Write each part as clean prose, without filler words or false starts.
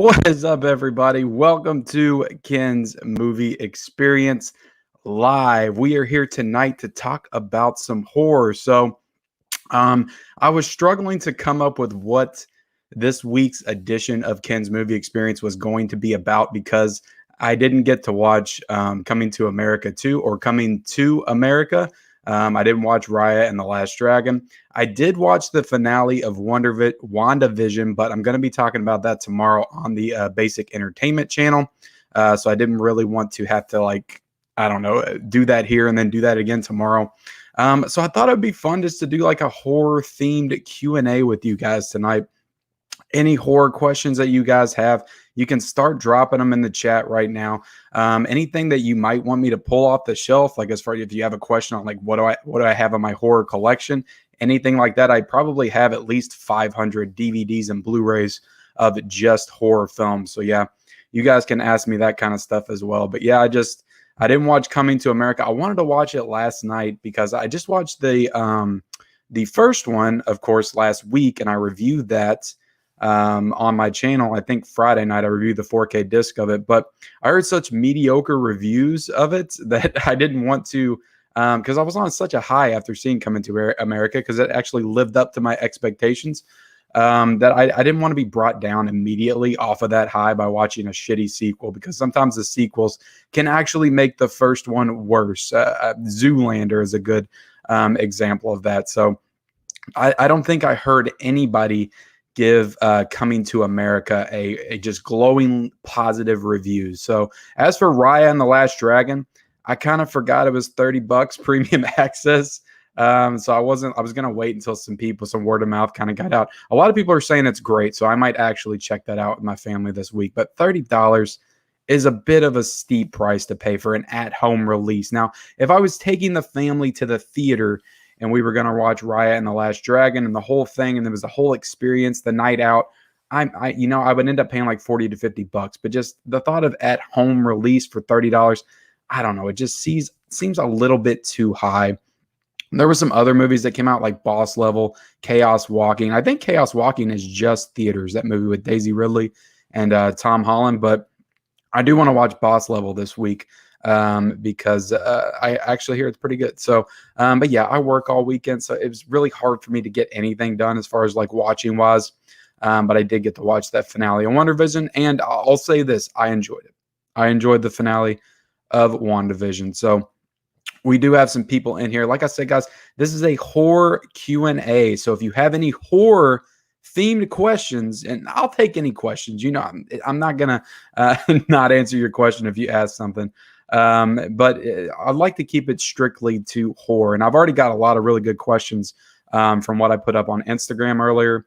What is up, everybody? Welcome to Ken's Movie Experience Live. We are here tonight to talk about some horror. I was struggling to come up with what this week's edition of Ken's Movie Experience was going to be about because I didn't get to watch Coming to America 2 or Coming to America. I didn't watch Raya and the Last Dragon. I did watch the finale of WandaVision, but I'm going to be talking about that tomorrow on the Basic Entertainment channel. So I didn't really want to have to, do that here and then do that again tomorrow. So I thought it'd be fun just to do like a horror-themed Q&A with you guys tonight. Any horror questions that you guys have, you can start dropping them in the chat right now. Anything that you might want me to pull off the shelf, like as far as if you have a question on like what do I have in my horror collection, anything like that, I probably have at least 500 DVDs and Blu-rays of just horror films. So yeah, you guys can ask me that kind of stuff as well. But yeah, I didn't watch Coming to America. I wanted to watch it last night because I just watched the first one, of course, last week, and I reviewed that on my channel. I think Friday night I reviewed the 4K disc of it, but I heard such mediocre reviews of it that I didn't want to, because I was on such a high after seeing Coming to America, because it actually lived up to my expectations, that I didn't want to be brought down immediately off of that high by watching a shitty sequel, because sometimes the sequels can actually make the first one worse. Zoolander is a good example of that. So I don't think I heard anybody give Coming to America a just glowing positive reviews. So as for Raya and the Last Dragon, I kind of forgot it was $30 premium access. So I was going to wait until some word of mouth kind of got out. A lot of people are saying it's great, so I might actually check that out with my family this week. But $30 is a bit of a steep price to pay for an at-home release. Now, if I was taking the family to the theater and we were going to watch Raya and the Last Dragon and the whole thing, and there was the whole experience, the night out, I would end up paying like $40 to $50. But just the thought of at-home release for $30, I don't know, it just seems a little bit too high. There were some other movies that came out like Boss Level, Chaos Walking. I think Chaos Walking is just theaters, that movie with Daisy Ridley and Tom Holland. But I do want to watch Boss Level this week, because I actually hear it's pretty good. So, but yeah, I work all weekend, so it was really hard for me to get anything done as far as like watching wise. But I did get to watch that finale on WandaVision, and I'll say this, I enjoyed it. I enjoyed the finale of WandaVision. So we do have some people in here. Like I said, guys, this is a horror Q&A. So if you have any horror themed questions, and I'll take any questions, I'm not gonna not answer your question if you ask something. But I'd like to keep it strictly to horror. And I've already got a lot of really good questions from what I put up on Instagram earlier.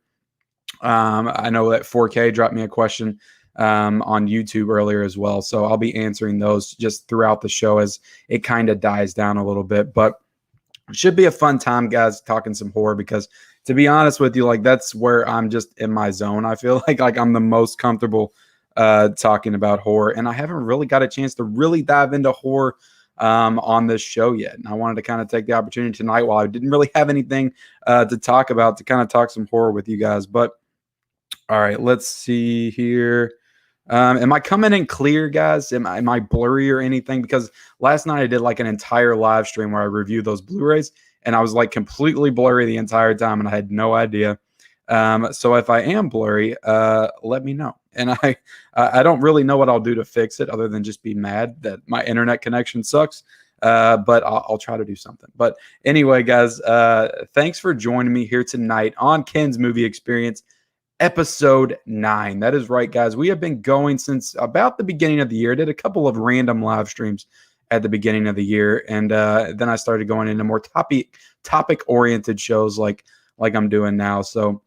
I know that 4K dropped me a question on YouTube earlier as well. So I'll be answering those just throughout the show as it kind of dies down a little bit. But it should be a fun time, guys, talking some horror, because to be honest with you, like that's where I'm just in my zone. I feel like I'm the most comfortable talking about horror, and I haven't really got a chance to really dive into horror on this show yet. And I wanted to kind of take the opportunity tonight, while I didn't really have anything to talk about, to kind of talk some horror with you guys. But all right, let's see here. Am I coming in clear, guys? Am I blurry or anything? Because last night I did like an entire live stream where I reviewed those Blu-rays, and I was like completely blurry the entire time, and I had no idea. So if I am blurry, let me know. And I don't really know what I'll do to fix it, other than just be mad that my internet connection sucks. But I'll try to do something. But anyway, guys, thanks for joining me here tonight on Ken's Movie Experience, episode 9. That is right, guys. We have been going since about the beginning of the year. I did a couple of random live streams at the beginning of the year, and then I started going into more topic-oriented shows like I'm doing now. So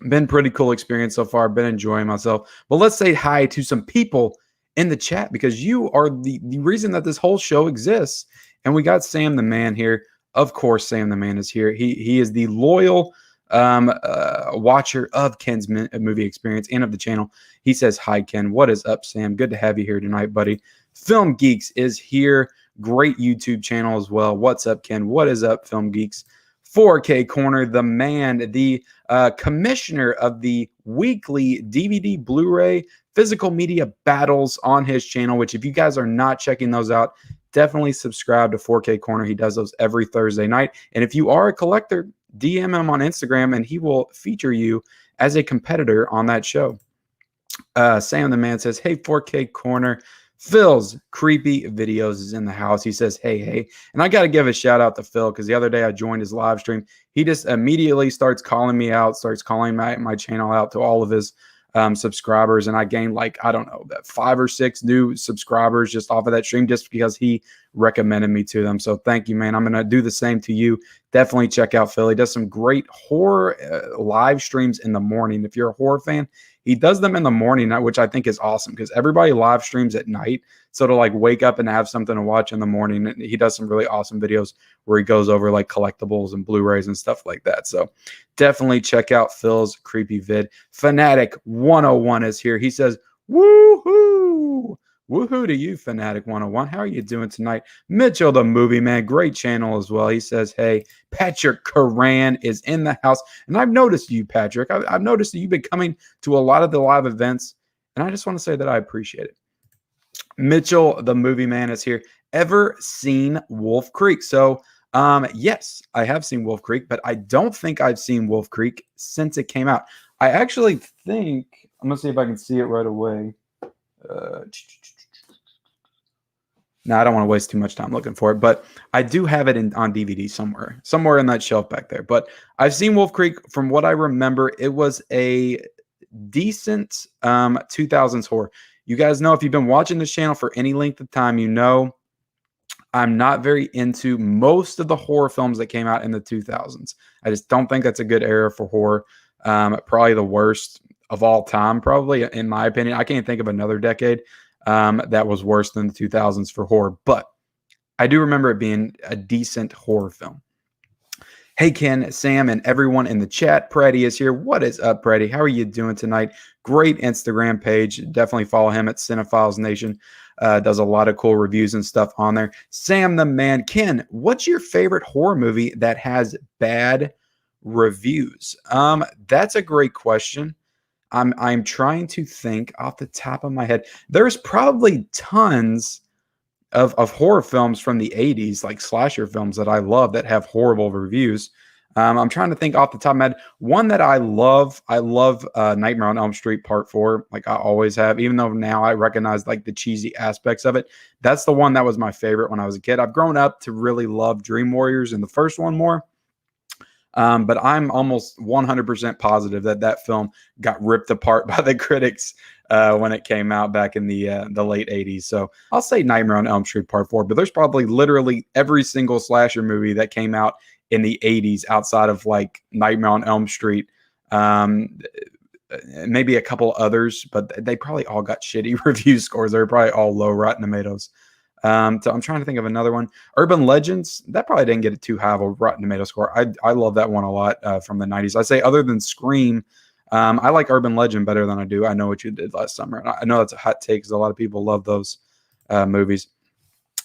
been pretty cool experience so far. Been enjoying myself. But let's say hi to some people in the chat, because you are the reason that this whole show exists. And we got Sam the Man here. Of course, Sam the Man is here. He is the loyal watcher of Ken's Movie Experience and of the channel. He says, hi, Ken. What is up, Sam? Good to have you here tonight, buddy. Film Geeks is here. Great YouTube channel as well. What's up, Ken? What is up, Film Geeks? 4K Corner, the man, the commissioner of the weekly DVD Blu-ray physical media battles on his channel, which if you guys are not checking those out, definitely subscribe to 4K Corner. He does those every Thursday night. And if you are a collector, DM him on Instagram and he will feature you as a competitor on that show. Sam the Man says, hey, 4K Corner. Phil's creepy videos is in the house. He says, hey. And I got to give a shout out to Phil because the other day I joined his live stream. He just immediately starts calling me out, starts calling my channel out to all of his subscribers. And I gained like, I don't know, 5 or 6 new subscribers just off of that stream just because he recommended me to them. So thank you, man. I'm going to do the same to you. Definitely check out Phil. He does some great horror live streams in the morning. If you're a horror fan, he does them in the morning, which I think is awesome because everybody live streams at night. So to like wake up and have something to watch in the morning, he does some really awesome videos where he goes over like collectibles and Blu-rays and stuff like that. So definitely check out Phil's creepy vid. Fanatic 101 is here. He says, woohoo! Woohoo to you, Fanatic 101. How are you doing tonight? Mitchell the Movie Man, great channel as well. He says, hey, Patrick Karan is in the house. And I've noticed you, Patrick. I've noticed that you've been coming to a lot of the live events. And I just want to say that I appreciate it. Mitchell the Movie Man is here. Ever seen Wolf Creek? So, yes, I have seen Wolf Creek, but I don't think I've seen Wolf Creek since it came out. I actually think, I'm going to see if I can see it right away. No, I don't want to waste too much time looking for it, but I do have it on DVD somewhere in that shelf back there. But I've seen Wolf Creek. From what I remember, it was a decent 2000s horror. You guys know, if you've been watching this channel for any length of time, you know I'm not very into most of the horror films that came out in the 2000s. I just don't think that's a good era for horror. Probably the worst of all time, probably, in my opinion. I can't think of another decade that was worse than the 2000s for horror, but I do remember it being a decent horror film. Hey, Ken, Sam, and everyone in the chat. Preddy is here. What is up, Preddy? How are you doing tonight? Great Instagram page. Definitely follow him at Cinephiles Nation. Does a lot of cool reviews and stuff on there. Sam the Man. Ken, what's your favorite horror movie that has bad reviews? That's a great question. I'm trying to think off the top of my head. There's probably tons of horror films from the 80s, like slasher films that I love that have horrible reviews. I'm trying to think off the top of my head. One that I love Nightmare on Elm Street Part 4, like I always have, even though now I recognize like the cheesy aspects of it. That's the one that was my favorite when I was a kid. I've grown up to really love Dream Warriors and the first one more. But I'm almost 100% positive that film got ripped apart by the critics when it came out back in the late 80s. So I'll say Nightmare on Elm Street Part 4, but there's probably literally every single slasher movie that came out in the 80s outside of like Nightmare on Elm Street. Maybe a couple others, but they probably all got shitty review scores. They're probably all low Rotten Tomatoes. So I'm trying to think of another one. Urban Legends, that probably didn't get it too high of a Rotten Tomato score. I love that one a lot from the 90s. I say other than Scream, I like Urban Legend better than I do I Know What You Did Last Summer. And I know that's a hot take because a lot of people love those movies.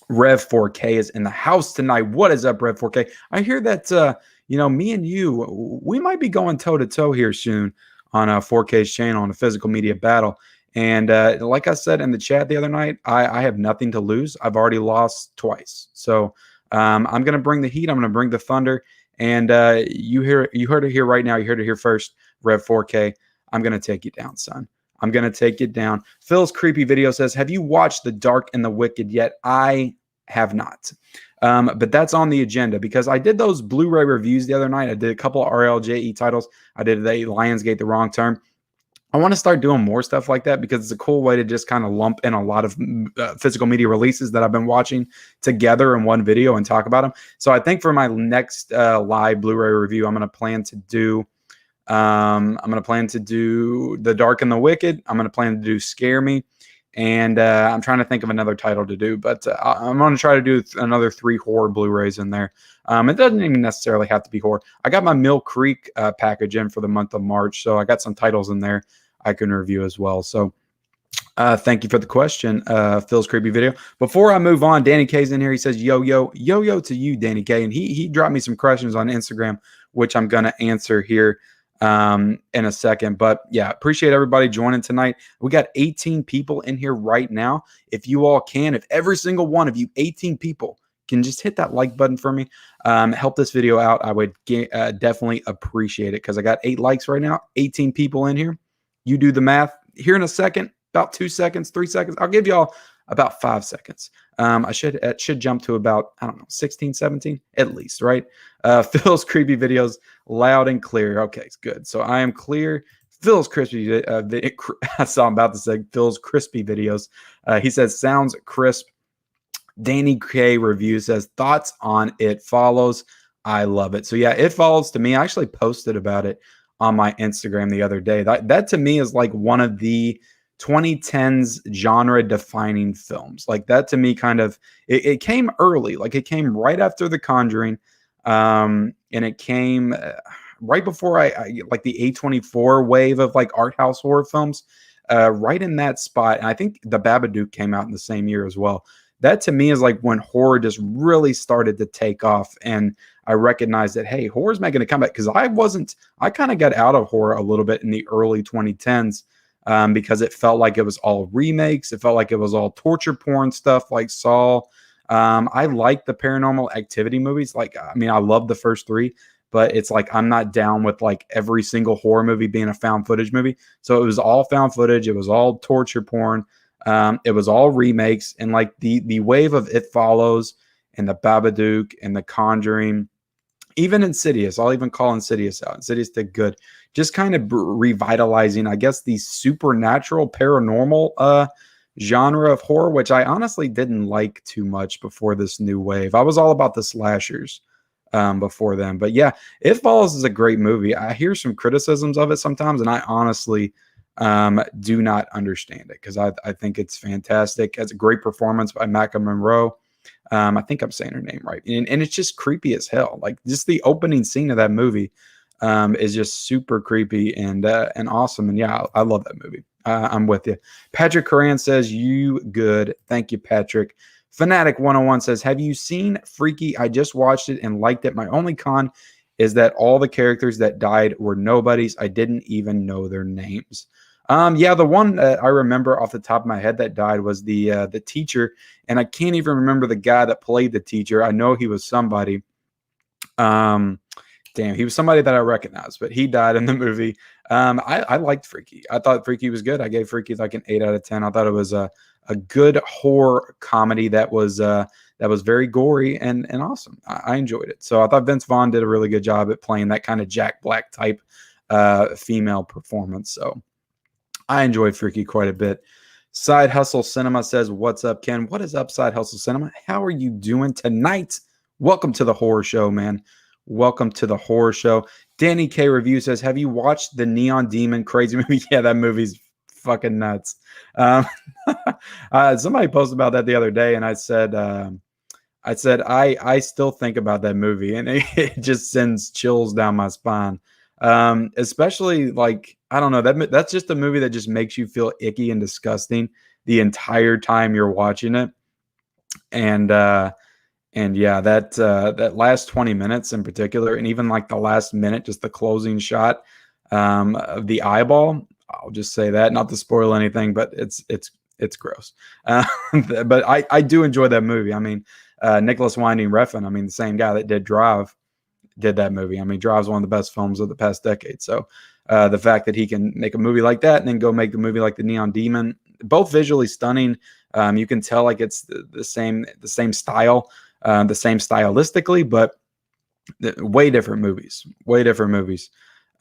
Rev 4K is in the house tonight. What is up, Rev 4K? I hear that, me and you, we might be going toe-to-toe here soon on 4K's channel on a physical media battle. And like I said in the chat the other night, I have nothing to lose. I've already lost twice. So I'm going to bring the heat. I'm going to bring the thunder. And you heard it here right now. You heard it here first, Rev 4K. I'm going to take you down, son. I'm going to take it down. Phil's creepy video says, have you watched The Dark and the Wicked yet? I have not. But that's on the agenda because I did those Blu-ray reviews the other night. I did a couple of RLJE titles. I did the Lionsgate, The Wrong Turn. I want to start doing more stuff like that because it's a cool way to just kind of lump in a lot of physical media releases that I've been watching together in one video and talk about them. So I think for my next live Blu-ray review, I'm going to plan to do The Dark and the Wicked. I'm going to plan to do Scare Me. And I'm trying to think of another title to do, but I'm going to try to do another 3 horror Blu-rays in there. It doesn't even necessarily have to be horror. I got my Mill Creek package in for the month of March, so I got some titles in there I can review as well. So thank you for the question, Phil's creepy video. Before I move on, Danny K's in here. He says, yo to you, Danny K. And he dropped me some questions on Instagram, which I'm going to answer here in a second. But yeah, appreciate everybody joining tonight. We got 18 people in here right now. If you all can, if every single one of you 18 people can just hit that like button for me, help this video out, I would definitely appreciate it, because I got 8 likes right now, 18 people in here. You do the math here in a second, about 2 seconds, 3 seconds. I'll give y'all about 5 seconds. It should jump to about, I don't know, 16, 17 at least, right? Phil's creepy videos, loud and clear. Okay, it's good. So I am clear. Phil's crispy. I saw him about to say Phil's crispy videos. He says sounds crisp. Danny K review says thoughts on It Follows. I love it. So yeah, It Follows to me. I actually posted about it on my Instagram the other day. That to me is like one of the 2010s genre defining films. Like that to me kind of it came early. Like it came right after The Conjuring, and it came right before I like the A24 wave of like art house horror films, right in that spot. And I think The Babadook came out in the same year as well. That to me is like when horror just really started to take off, and I recognized that, hey, horror's making a comeback, because I kind of got out of horror a little bit in the early 2010s, because it felt like it was all remakes. It felt like it was all torture porn stuff like Saw. I like the Paranormal Activity movies. Like, I mean, I love the first 3, but it's like I'm not down with like every single horror movie being a found footage movie. So it was all found footage. It was all torture porn. It was all remakes, and like the wave of It Follows and The Babadook and The Conjuring, even Insidious. I'll even call Insidious out. Insidious did good. Just kind of revitalizing, I guess, the supernatural paranormal genre of horror, which I honestly didn't like too much before this new wave. I was all about the slashers before then. But yeah, It Follows is a great movie. I hear some criticisms of it sometimes, and I honestly do not understand it, because I think it's fantastic. It's a great performance by Maka Monroe. I think I'm saying her name right. And it's just creepy as hell. Like just the opening scene of that movie is just super creepy and awesome. And yeah, I love that movie. I'm with you. Patrick Coran says, you good. Thank you, Patrick. Fanatic 101 says, have you seen Freaky? I just watched it and liked it. My only con is that all the characters that died were nobodies. I didn't even know their names. Yeah, the one that I remember off the top of my head that died was the teacher, and I can't even remember the guy that played the teacher. I know he was somebody. Damn, he was somebody that I recognized, but he died in the movie. I liked Freaky. I thought Freaky was good. I gave Freaky like an 8 out of 10. I thought it was a good horror comedy that was very gory and awesome. I enjoyed it. So I thought Vince Vaughn did a really good job at playing that kind of Jack Black type female performance. So I enjoyed Freaky quite a bit. Side Hustle Cinema says, what's up, Ken? What is up, Side Hustle Cinema? How are you doing tonight? Welcome to the horror show, man. Welcome to the horror show. Danny K Review says, have you watched the Neon Demon crazy movie? Yeah, that movie's fucking nuts. Somebody posted about that the other day, and I said I still think about that movie, and it just sends chills down my spine. Especially like, I don't know, that's just a movie that just makes you feel icky and disgusting the entire time you're watching it. And yeah, that last 20 minutes in particular, and even like the last minute, just the closing shot of the eyeball, I'll just say that, not to spoil anything, but it's gross. But I do enjoy that movie. I mean, Nicholas Winding Refn, I mean, the same guy that did Drive, did that movie. I mean, Drive's one of the best films of the past decade. So the fact that he can make a movie like that and then go make a movie like The Neon Demon, both visually stunning. You can tell like it's the same style, the same stylistically, but way different movies. Way different movies.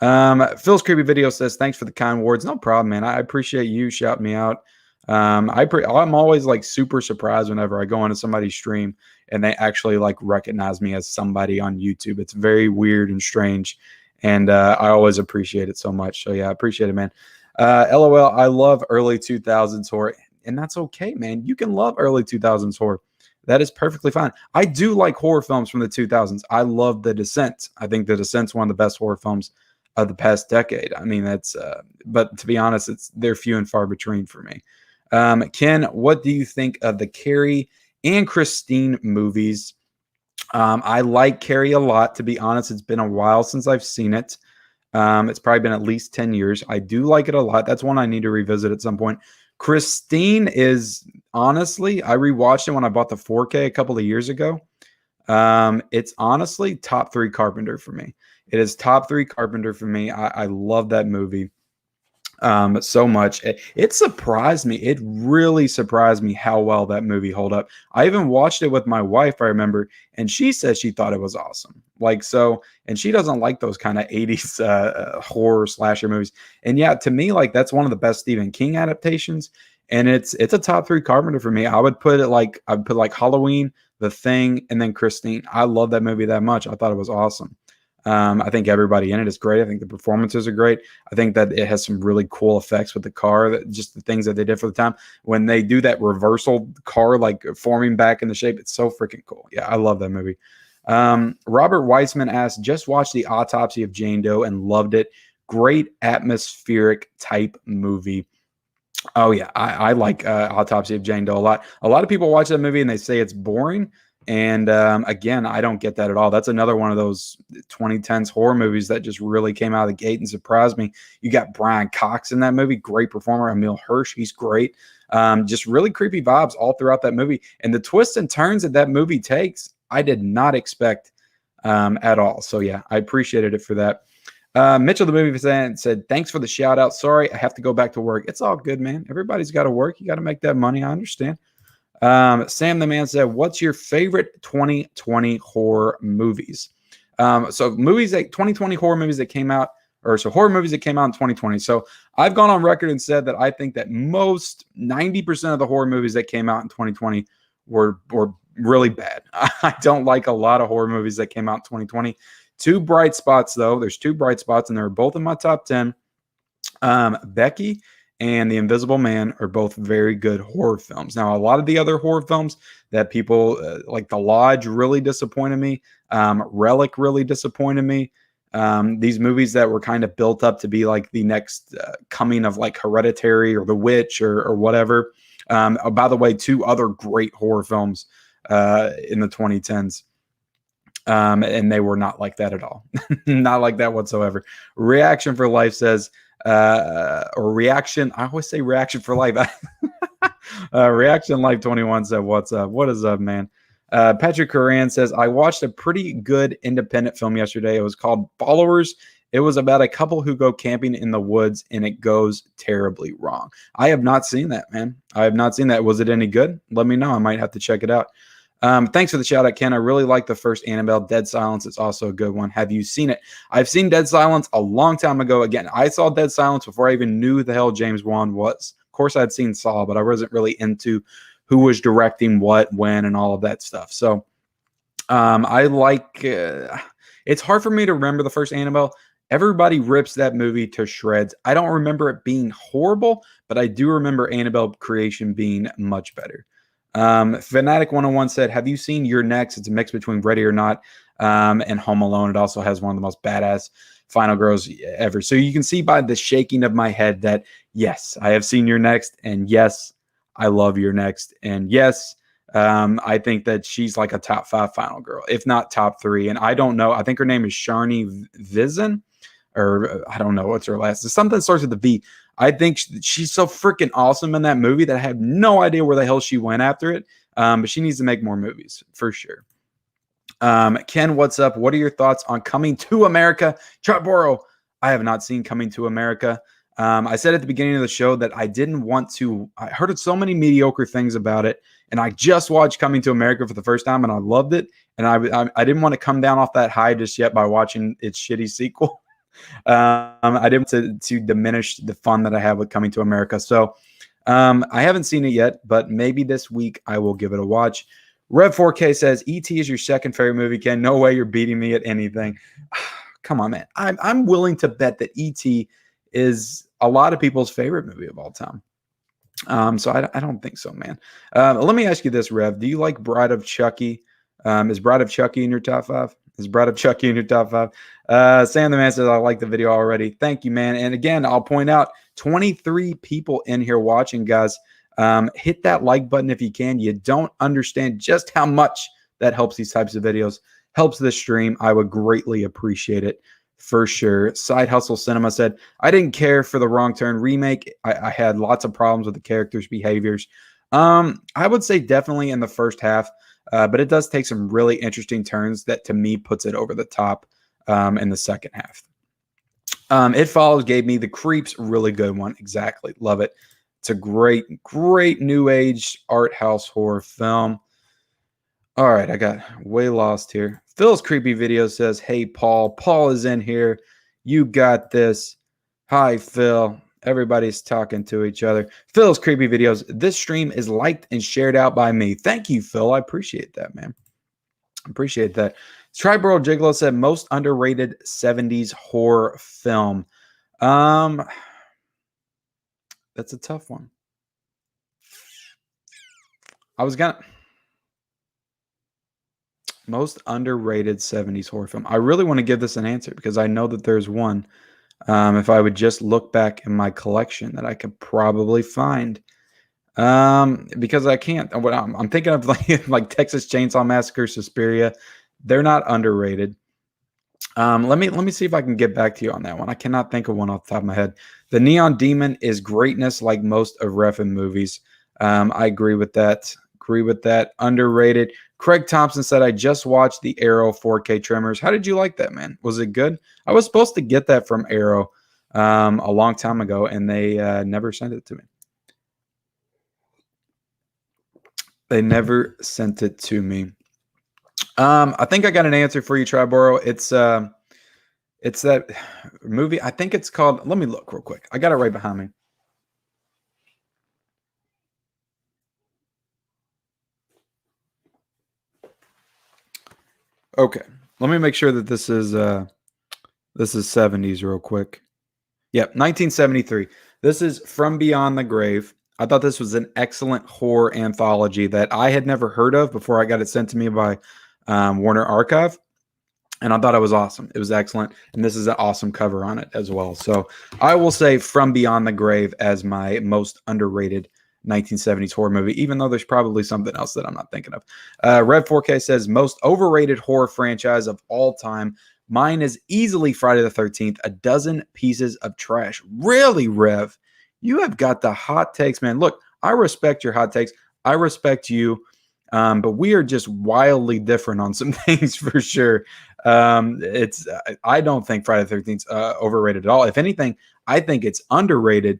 Phil's creepy video says, thanks for the kind words. No problem, man. I appreciate you shouting me out. I'm always like super surprised whenever I go into somebody's stream and they actually like recognize me as somebody on YouTube. It's very weird and strange, and I always appreciate it so much. So yeah, I appreciate it, man. LOL, I love early 2000s horror, and that's okay, man. You can love early 2000s horror. That is perfectly fine. I do like horror films from the 2000s. I love The Descent. I think The Descent's one of the best horror films of the past decade. I mean, that's but to be honest, they're few and far between for me. Ken, what do you think of the Carrie and Christine movies? I like Carrie a lot. To be honest, it's been a while since I've seen it. It's probably been at least 10 years. I do like it a lot. That's one I need to revisit at some point. Christine is honestly, I rewatched it when I bought the 4K a couple of years ago. It's honestly top 3 Carpenter for me. It is top 3 Carpenter for me. I love that movie so much. It surprised me. It really surprised me how well that movie held up. I even watched it with my wife, I remember, and she said she thought it was awesome. Like, so, and she doesn't like those kind of 80s horror slasher movies. And yeah, to me, like, that's one of the best Stephen King adaptations. And it's a top 3 Carpenter for me. I would put like Halloween, The Thing, and then Christine. I love that movie that much. I thought it was awesome. I think everybody in it is great. I think the performances are great. I think that it has some really cool effects with the car, that just the things that they did for the time. When they do that reversal car, like forming back in the shape, it's so freaking cool. Yeah, I love that movie. Robert Weissman asked, just watched the Autopsy of Jane Doe and loved it. Great atmospheric type movie. Oh yeah, I like Autopsy of Jane Doe a lot. A lot of people watch that movie and they say it's boring. And again, I don't get that at all. That's another one of those 2010s horror movies that just really came out of the gate and surprised me. You got Brian Cox in that movie, great performer. Emil Hirsch, he's great. Just really creepy vibes all throughout that movie. And the twists and turns that movie takes, I did not expect at all. So yeah, I appreciated it for that. Mitchell, the movie fan, said, thanks for the shout out. Sorry, I have to go back to work. It's all good, man. Everybody's got to work. You got to make that money. I understand. Sam the man said, what's your favorite 2020 horror movies? So movies that 2020 horror movies that came out, or so horror movies that came out in 2020. So I've gone on record and said that I think that most 90% of the horror movies that came out in 2020 were really bad. I don't like a lot of horror movies that came out in 2020. Two bright spots though. There's 2 bright spots and they're both in my top 10. Becky and The Invisible Man are both very good horror films. Now, a lot of the other horror films that people like The Lodge really disappointed me. Relic really disappointed me. These movies that were kind of built up to be like the next coming of like Hereditary or The Witch or whatever. By the way, 2 other great horror films in the 2010s. And they were not like that at all. Not like that whatsoever. Reaction for Life says, or reaction. I always say reaction for life. Reaction Life 21 said, what's up? What is up, man? Patrick Coran says, I watched a pretty good independent film yesterday. It was called Followers. It was about a couple who go camping in the woods and it goes terribly wrong. I have not seen that, man. I have not seen that. Was it any good? Let me know. I might have to check it out. Thanks for the shout out, Ken. I really like the first Annabelle. Dead Silence is also a good one. Have you seen it? I've seen Dead Silence a long time ago. Again, I saw Dead Silence before I even knew who the hell James Wan was. Of course, I'd seen Saw, but I wasn't really into who was directing what, when, and all of that stuff. So I like it's hard for me to remember the first Annabelle. Everybody rips that movie to shreds. I don't remember it being horrible, but I do remember Annabelle creation being much better. Fanatic 101 said, have you seen You're Next? It's a mix between Ready or Not and Home Alone. It also has one of the most badass final girls ever. So you can see by the shaking of my head that, yes, I have seen You're Next. And yes, I love You're Next. And yes, I think that she's like a top 5 final girl, if not top 3. And I don't know. I think her name is Sharni Vizan, or I don't know what's her last. Something that starts with the V. I think she's so freaking awesome in that movie that I have no idea where the hell she went after it. But she needs to make more movies for sure. Ken, what's up? What are your thoughts on Coming to America? Chatboro, I have not seen Coming to America. I said at the beginning of the show that I didn't want to. I heard so many mediocre things about it, and I just watched Coming to America for the first time, and I loved it. And I didn't want to come down off that high just yet by watching its shitty sequel. I didn't want to diminish the fun that I have with Coming to America. So I haven't seen it yet, but maybe this week I will give it a watch. Rev 4K says, E.T. is your second favorite movie, Ken. No way you're beating me at anything. Come on, man. I'm willing to bet that E.T. is a lot of people's favorite movie of all time. So I don't think so, man. Let me ask you this, Rev. Do you like Bride of Chucky? Is Bride of Chucky in your top 5? Is Bride of Chucky in your top 5? Sam the man says, I like the video already. Thank you, man. And again, I'll point out 23 people in here watching, guys. Hit that like button if you can. You don't understand just how much that helps these types of videos, helps the stream. I would greatly appreciate it for sure. Side Hustle Cinema said, I didn't care for the Wrong Turn remake. I had lots of problems with the characters' behaviors. I would say definitely in the first half, but it does take some really interesting turns that to me puts it over the top in the second half. It Follows gave me The Creeps, really good one. Exactly. Love it. It's a great, great new age art house horror film. All right, I got way lost here. Phil's creepy video says, hey, Paul. Paul is in here. You got this. Hi, Phil. Everybody's talking to each other. Phil's creepy videos. This stream is liked and shared out by me. Thank you, Phil. I appreciate that, man. Appreciate that. Triborough Gigolo said, most underrated 70s horror film. That's a tough one. I was gonna... Most underrated 70s horror film. I really want to give this an answer because I know that there's one. If I would just look back in my collection that I could probably find. Because I can't. I'm thinking of like Texas Chainsaw Massacre, Suspiria. They're not underrated. Let me see if I can get back to you on that one. I cannot think of one off the top of my head. The Neon Demon is greatness, like most of Refn movies. I agree with that. Underrated. Craig Thompson said, I just watched the Arrow 4K Tremors. How did you like that, man? Was it good? I was supposed to get that from Arrow a long time ago, and they never sent it to me. They never sent it to me. I think I got an answer for you, Triboro. It's that movie. I think it's called, let me look real quick. I got it right behind me. Okay, let me make sure that this is 70s real quick. Yep, 1973. This is From Beyond the Grave. I thought this was an excellent horror anthology that I had never heard of before I got it sent to me by Warner Archive, and I thought it was awesome. It was excellent, and this is an awesome cover on it as well. So I will say From Beyond the Grave as my most underrated 1970s horror movie, even though there's probably something else that I'm not thinking of. Rev 4K says, most overrated horror franchise of all time. Mine is easily Friday the 13th, a dozen pieces of trash. Really, Rev? You have got the hot takes, man. Look, I respect your hot takes. I respect you, but we are just wildly different on some things for sure. I don't think Friday the 13th is overrated at all. If anything, I think it's underrated,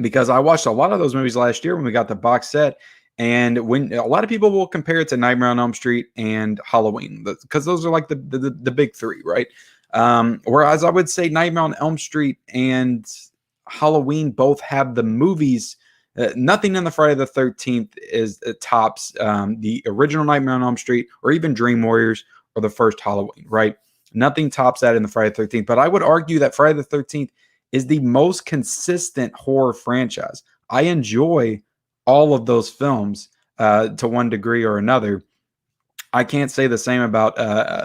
because I watched a lot of those movies last year when we got the box set, and when a lot of people will compare it to Nightmare on Elm Street and Halloween, because those are like the big three, right? Whereas I would say Nightmare on Elm Street and Halloween both have the movies. Nothing in the Friday the 13th is tops the original Nightmare on Elm Street or even Dream Warriors or the first Halloween, right? Nothing tops that in the Friday the 13th. But I would argue that Friday the 13th is the most consistent horror franchise. I enjoy all of those films to one degree or another. I can't say the same about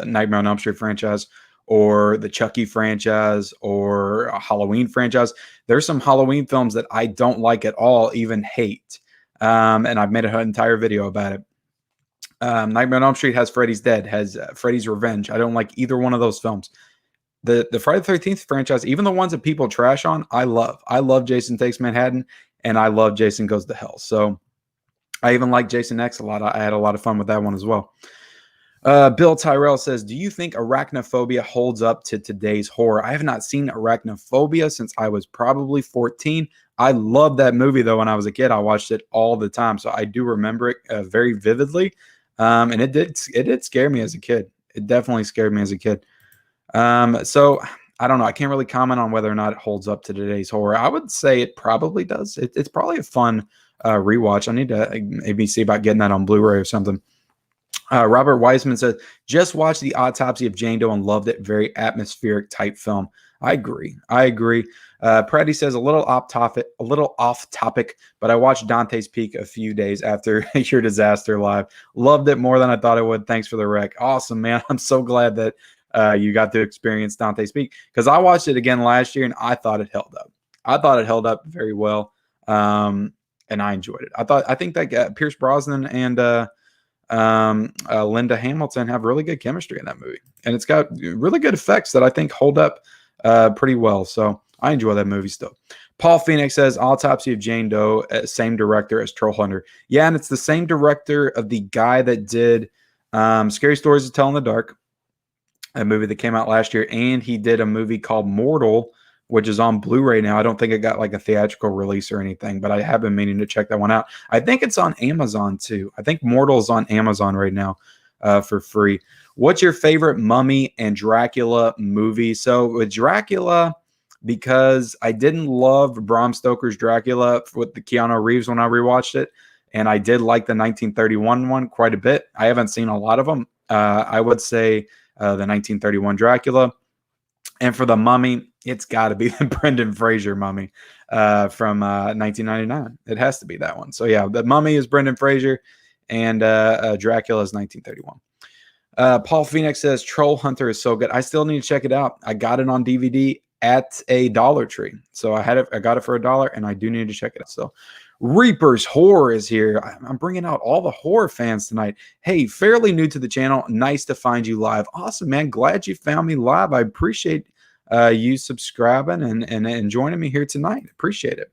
Nightmare on Elm Street franchise or the Chucky franchise or a Halloween franchise. There's some Halloween films that I don't like at all, even hate. And I've made an entire video about it. Nightmare on Elm Street has Freddy's Dead, has Freddy's Revenge. I don't like either one of those films. The Friday the 13th franchise, even the ones that people trash on, I love. I love Jason Takes Manhattan, and I love Jason Goes to Hell. So I even like Jason X a lot. I had a lot of fun with that one as well. Bill Tyrell says, do you think Arachnophobia holds up to today's horror? I have not seen Arachnophobia since I was probably 14. I loved that movie, though, when I was a kid. I watched it all the time, so I do remember it very vividly. And it did scare me as a kid. It definitely scared me as a kid. So I don't know. I can't really comment on whether or not it holds up to today's horror. I would say it probably does. It's probably a fun rewatch. I need to maybe see about getting that on Blu-ray or something. Robert Weisman says, just watched the Autopsy of Jane Doe and loved it. Very atmospheric type film. I agree. Pratty says, a little off topic, but I watched Dante's Peak a few days after your disaster live. Loved it more than I thought I would. Thanks for the rec. Awesome, man. I'm so glad that you got to experience Dante's Peak, because I watched it again last year and I thought it held up. I thought it held up very well, and I enjoyed it. I think that Pierce Brosnan and Linda Hamilton have really good chemistry in that movie, and it's got really good effects that I think hold up pretty well. So I enjoy that movie still. Paul Phoenix says Autopsy of Jane Doe, same director as Troll Hunter. Yeah, and it's the same director of the guy that did Scary Stories to Tell in the Dark, a movie that came out last year, and he did a movie called Mortal, which is on Blu-ray now. I don't think it got like a theatrical release or anything, but I have been meaning to check that one out. I think it's on Amazon too. I think Mortal is on Amazon right now for free. What's your favorite Mummy and Dracula movie? So with Dracula, because I didn't love Bram Stoker's Dracula with the Keanu Reeves when I rewatched it, and I did like the 1931 one quite a bit. I haven't seen a lot of them. I would say the 1931 Dracula. And for the Mummy, it's got to be the Brendan Fraser Mummy from 1999. It has to be that one. So yeah, the Mummy is Brendan Fraser, and Dracula is 1931. Paul Phoenix says Troll Hunter is so good. I still need to check it out. I got it on DVD at a Dollar Tree, so I got it for $1, and I do need to check it out. So Reaper's Horror is here. I'm bringing out all the horror fans tonight. Hey, fairly new to the channel. Nice to find you live. Awesome, man. Glad you found me live. I appreciate you subscribing and joining me here tonight. Appreciate it.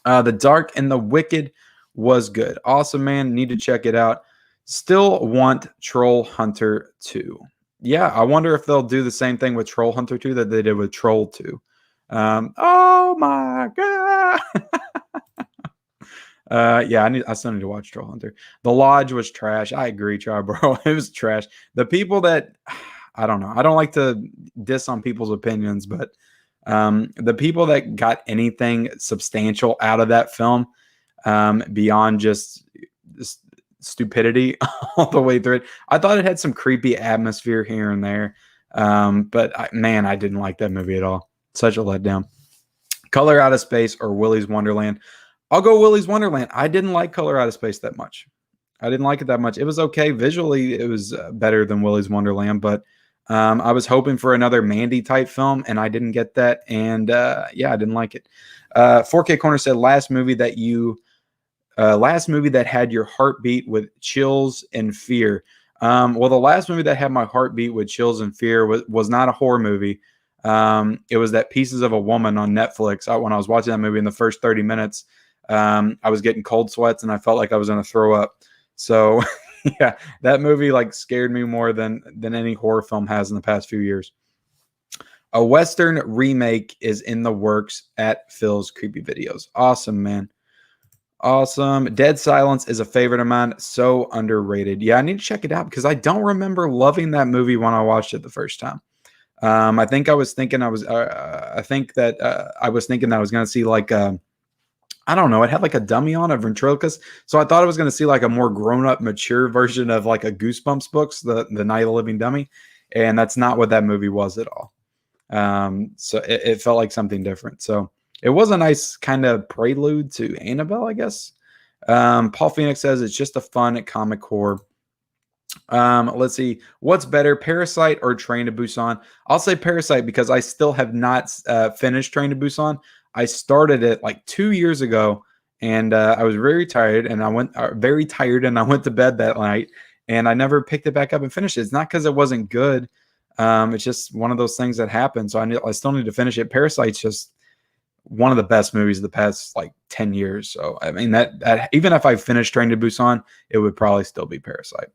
The Dark and the Wicked was good. Awesome, man. Need to check it out. Still want Troll Hunter 2. Yeah, I wonder if they'll do the same thing with Troll Hunter 2 that they did with Troll 2. Oh my God. Yeah, I still need to watch Troll Hunter. The Lodge was trash. I agree, Charbro. It was trash. The people that, I don't know. I don't like to diss on people's opinions, but the people that got anything substantial out of that film beyond just stupidity all the way through it. I thought it had some creepy atmosphere here and there. But man, I didn't like that movie at all. Such a letdown. Color Out of Space or Willy's Wonderland. I'll go Willy's Wonderland. I didn't like Color Out of Space that much. I didn't like it that much. It was okay. Visually, it was better than Willy's Wonderland, but I was hoping for another Mandy type film, and I didn't get that. And yeah, I didn't like it. 4K Corner said last movie that had your heartbeat with chills and fear. Well, the last movie that had my heartbeat with chills and fear was not a horror movie. It was that Pieces of a Woman on Netflix. When I was watching that movie in the first 30 minutes, I was getting cold sweats and I felt like I was going to throw up. So yeah, that movie like scared me more than any horror film has in the past few years. A Western remake is in the works at Phil's Creepy Videos. Awesome, man. Awesome. Dead Silence is a favorite of mine. So underrated. Yeah, I need to check it out because I don't remember loving that movie when I watched it the first time. I think I was thinking I was thinking that I was going to see like I don't know. It had like a dummy on a ventriloquist, so I thought I was going to see like a more grown-up, mature version of like a Goosebumps books, the Night of the Living Dummy, and that's not what that movie was at all. So it felt like something different. So it was a nice kind of prelude to Annabelle, I guess. Paul Phoenix says it's just a fun comic horror. Let's see. What's better, Parasite or Train to Busan? I'll say Parasite because I still have not finished Train to Busan. I started it like 2 years ago, and I was very tired, and I went to bed that night, and I never picked it back up and finished it. It's not because it wasn't good. It's just one of those things that happen. So I still need to finish it. Parasite's just one of the best movies of the past like 10 years. So I mean that even if I finished Train to Busan, it would probably still be Parasite.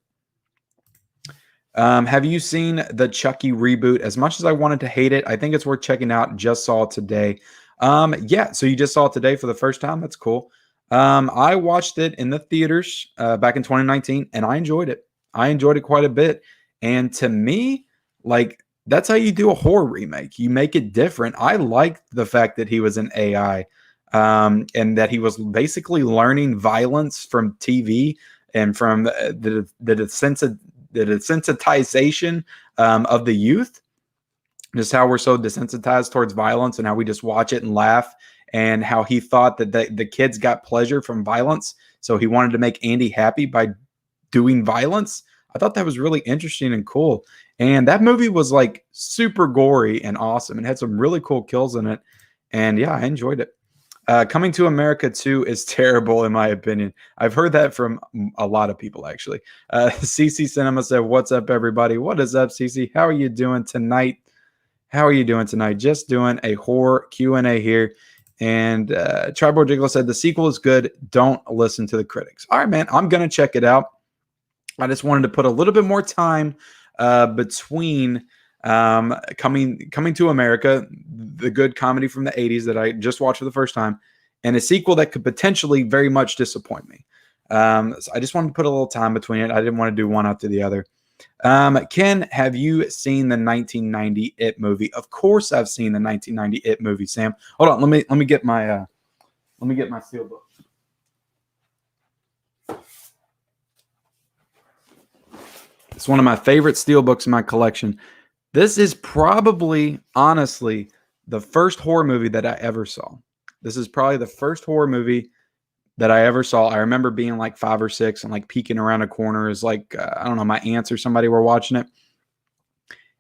Have you seen the Chucky reboot? As much as I wanted to hate it, I think it's worth checking out. Just saw it today. Yeah, so you just saw it today for the first time. That's cool. I watched it in the theaters back in 2019, and I enjoyed it. I enjoyed it quite a bit. And to me, like, that's how you do a horror remake. You make it different. I liked the fact that he was an AI, and that he was basically learning violence from TV and from the desensitization of the youth. Just how we're so desensitized towards violence and how we just watch it and laugh, and how he thought that the kids got pleasure from violence. So he wanted to make Andy happy by doing violence. I thought that was really interesting and cool. And that movie was like super gory and awesome and had some really cool kills in it. And yeah, I enjoyed it. Coming to America 2 is terrible, in my opinion. I've heard that from a lot of people, actually. CC Cinema said, what's up, everybody? What is up, CC? How are you doing tonight? How are you doing tonight? Just doing a horror Q&A here. And Tribal Jiggle said, the sequel is good. Don't listen to the critics. All right, man. I'm going to check it out. I just wanted to put a little bit more time between coming to America, the good comedy from the 80s that I just watched for the first time, and a sequel that could potentially very much disappoint me. So I just wanted to put a little time between it. I didn't want to do one after the other. Ken, have you seen the 1990 It movie? Of course I've seen the 1990 It movie, Sam. Hold on, let me get my steelbook. It's one of my favorite steelbooks in my collection. This is probably, honestly, the first horror movie that I ever saw. This is probably the first horror movie that I ever saw. I remember being like 5 or 6 and like peeking around a corner as like, I don't know, my aunts or somebody were watching it.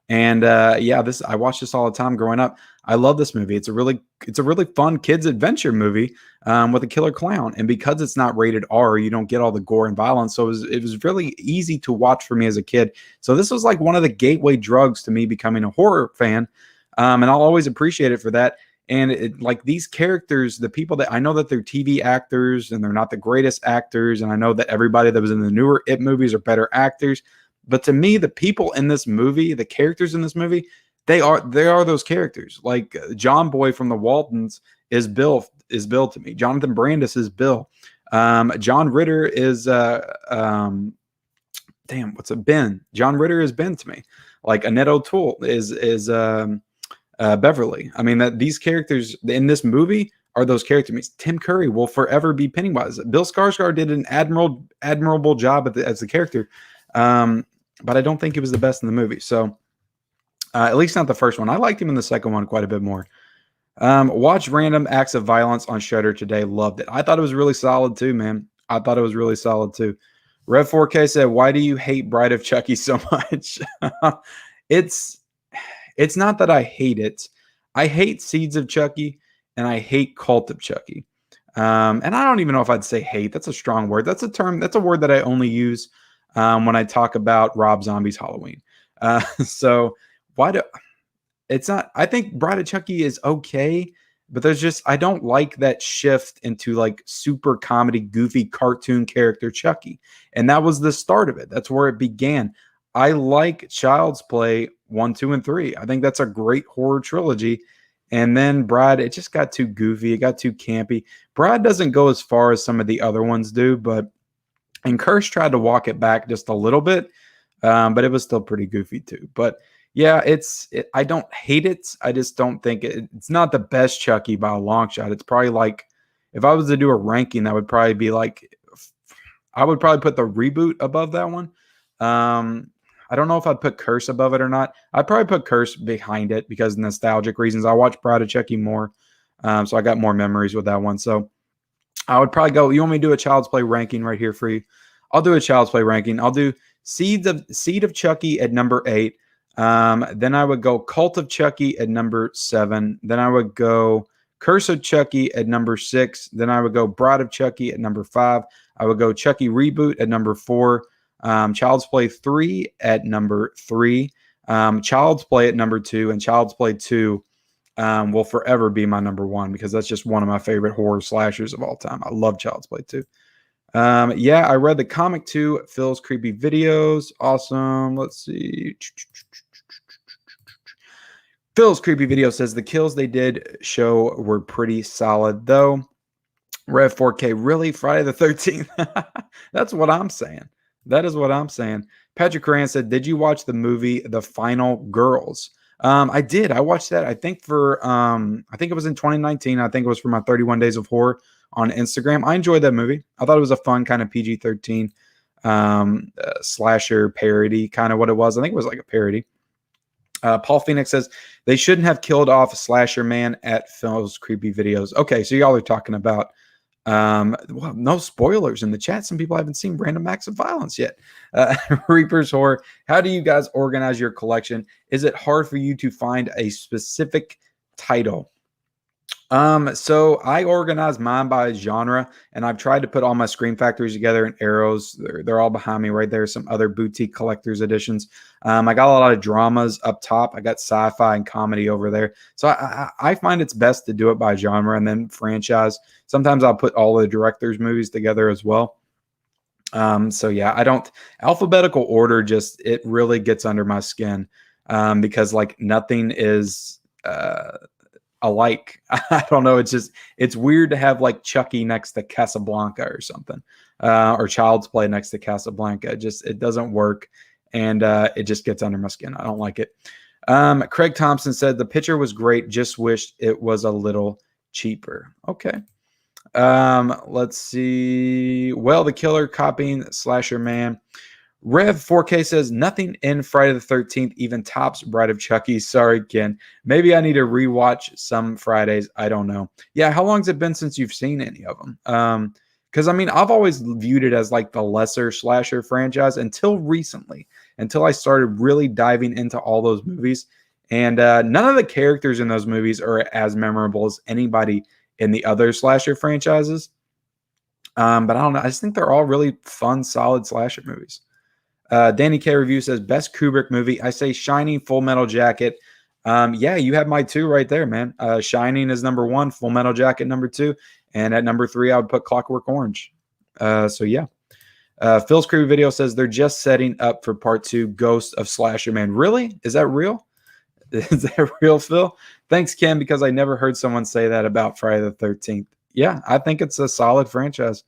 And yeah, I watched this all the time growing up. I love this movie. It's a really fun kids adventure movie with a killer clown. And because it's not rated R, you don't get all the gore and violence. So it was really easy to watch for me as a kid. So this was like one of the gateway drugs to me becoming a horror fan. And I'll always appreciate it for that. And like these characters, the people that I know that they're TV actors and they're not the greatest actors. And I know that everybody that was in the newer It movies are better actors. But to me, the people in this movie, the characters in this movie, they are those characters. Like John Boy from the Waltons is Bill to me. Jonathan Brandis is Bill. John Ritter is Ben. John Ritter is Ben to me. Like Annette O'Toole is Beverly. I mean, these characters in this movie are those characters. Tim Curry will forever be Pennywise. Bill Skarsgård did an admirable job as the character. But I don't think it was the best in the movie. So at least not the first one. I liked him in the second one quite a bit more. Watched Random Acts of Violence on Shudder today. Loved it. I thought it was really solid too, man. I thought it was really solid too. Rev 4K said, why do you hate Bride of Chucky so much? It's not that I hate it. I hate Seeds of Chucky and I hate Cult of Chucky. And I don't even know if I'd say hate. That's a strong word. That's a word that I only use when I talk about Rob Zombie's Halloween. So it's not, I think Bride of Chucky is okay, but I don't like that shift into like super comedy, goofy cartoon character Chucky. And that was the start of it. That's where it began. I like Child's Play 1, 2, and 3. I think that's a great horror trilogy. And then Bride, it just got too goofy. It got too campy. Bride doesn't go as far as some of the other ones do, and Curse tried to walk it back just a little bit, but it was still pretty goofy too. But yeah, I don't hate it. I just don't think it's not the best Chucky by a long shot. It's probably like, if I was to do a ranking, that would probably be like, I would probably put the Reboot above that one. I don't know if I'd put Curse above it or not. I'd probably put Curse behind it because of nostalgic reasons. I watched Bride of Chucky more, so I got more memories with that one. So I would probably go, you want me to do a Child's Play ranking right here for you? I'll do a Child's Play ranking. I'll do Seed of Chucky at number 8. Then I would go Cult of Chucky at number 7. Then I would go Curse of Chucky at number 6. Then I would go Bride of Chucky at number 5. I would go Chucky Reboot at number 4. Child's Play 3 at number 3. Child's Play at number 2. And Child's Play 2 will forever be my number 1 because that's just one of my favorite horror slashers of all time. I love Child's Play 2. Yeah, I read the comic too. Phil's Creepy Videos. Awesome. Let's see. Phil's Creepy Video says the kills they did show were pretty solid though. Rev 4K, really? Friday the 13th? That's what I'm saying. That is what I'm saying. Patrick Coran said, did you watch the movie The Final Girls? I did. I watched that. I think it was in 2019. I think it was for my 31 Days of Horror on Instagram. I enjoyed that movie. I thought it was a fun kind of PG-13 slasher parody, kind of what it was. I think it was like a parody. Paul Phoenix says they shouldn't have killed off Slasher Man at Phil's Creepy Videos. Okay, so y'all are talking about well, no spoilers in the chat. Some people haven't seen Random Acts of Violence yet. Reaper's Horror. How do you guys organize your collection? Is it hard for you to find a specific title? So I organize mine by genre, and I've tried to put all my Scream Factories together in arrows. They're all behind me right there. Some other boutique collector's editions. I got a lot of dramas up top. I got sci-fi and comedy over there. So I find it's best to do it by genre and then franchise. Sometimes I'll put all the director's movies together as well. So yeah, I don't alphabetical order. Just it really gets under my skin because like nothing is. Alike. I don't know. It's weird to have like Chucky next to Casablanca or something, or Child's Play next to Casablanca. It doesn't work, and it just gets under my skin. I don't like it. Craig Thompson said the picture was great. Just wished it was a little cheaper. Okay. Let's see. Well, the killer copying Slasher Man. Rev 4K says nothing in Friday the 13th even tops Bride of Chucky. Sorry, Ken. Maybe I need to rewatch some Fridays. I don't know. Yeah, how long's it been since you've seen any of them? Because I mean, I've always viewed it as like the lesser slasher franchise until recently, until I started really diving into all those movies. And none of the characters in those movies are as memorable as anybody in the other slasher franchises. But I don't know. I just think they're all really fun, solid slasher movies. Danny K Review says best Kubrick movie. I say Shining, Full Metal Jacket. Yeah, you have my two right there, man. Shining is number one, Full Metal Jacket number two, and at number three, I would put Clockwork Orange. So yeah. Phil's Creepy Video says they're just setting up for part two, Ghost of Slasher Man. Really? Is that real? Is that real, Phil? Thanks, Ken, because I never heard someone say that about Friday the 13th. Yeah, I think it's a solid franchise.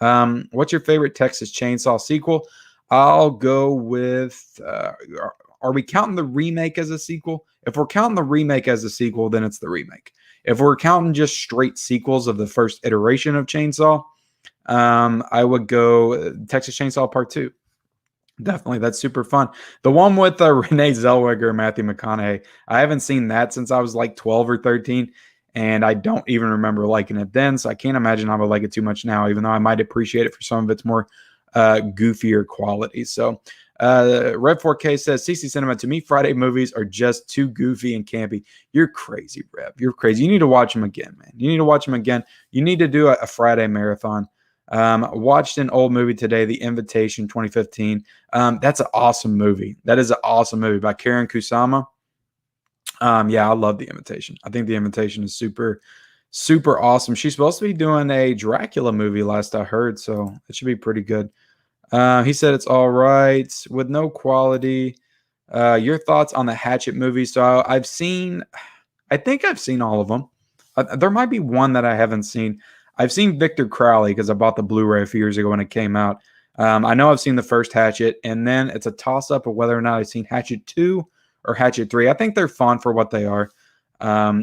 What's your favorite Texas Chainsaw sequel? I'll go with, are we counting the remake as a sequel? If we're counting the remake as a sequel, then it's the remake. If we're counting just straight sequels of the first iteration of Chainsaw, I would go Texas Chainsaw Part 2. Definitely. That's super fun. The one with Renee Zellweger and Matthew McConaughey, I haven't seen that since I was like 12 or 13, and I don't even remember liking it then, so I can't imagine I would like it too much now, even though I might appreciate it for some of its more goofier quality. So Red 4K says CC Cinema, to me Friday movies are just too goofy and campy. You're crazy, Rev. You're crazy. You need to watch them again, man. You need to watch them again. You need to do a Friday marathon. Watched an old movie today, The Invitation 2015. That's an awesome movie. That is an awesome movie by Karen Kusama. Yeah, I love The Invitation. I think The Invitation is super awesome. She's supposed to be doing a Dracula movie last I heard, so it should be pretty good. He said it's all right with no quality. Your thoughts on the Hatchet movie? So I think I've seen all of them. There might be one that I haven't seen. I've seen Victor Crowley because I bought the Blu-ray a few years ago when it came out. I know I've seen the first Hatchet, and then it's a toss-up of whether or not I've seen Hatchet 2 or Hatchet 3. I think they're fun for what they are.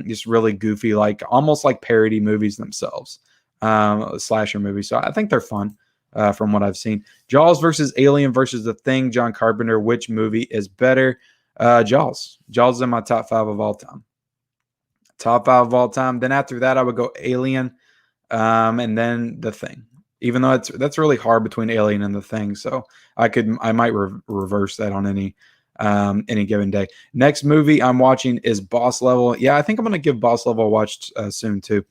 Just really goofy, like almost like parody movies themselves, slasher movies. So I think they're fun from what I've seen. Jaws versus Alien versus The Thing, John Carpenter. Which movie is better? Jaws. Jaws is in my top 5 of all time. Top 5 of all time. Then after that, I would go Alien, and then The Thing. Even though that's really hard between Alien and The Thing, so I might reverse that on any given day. Next movie I'm watching is Boss Level. Yeah, I think I'm going to give Boss Level a watch soon too.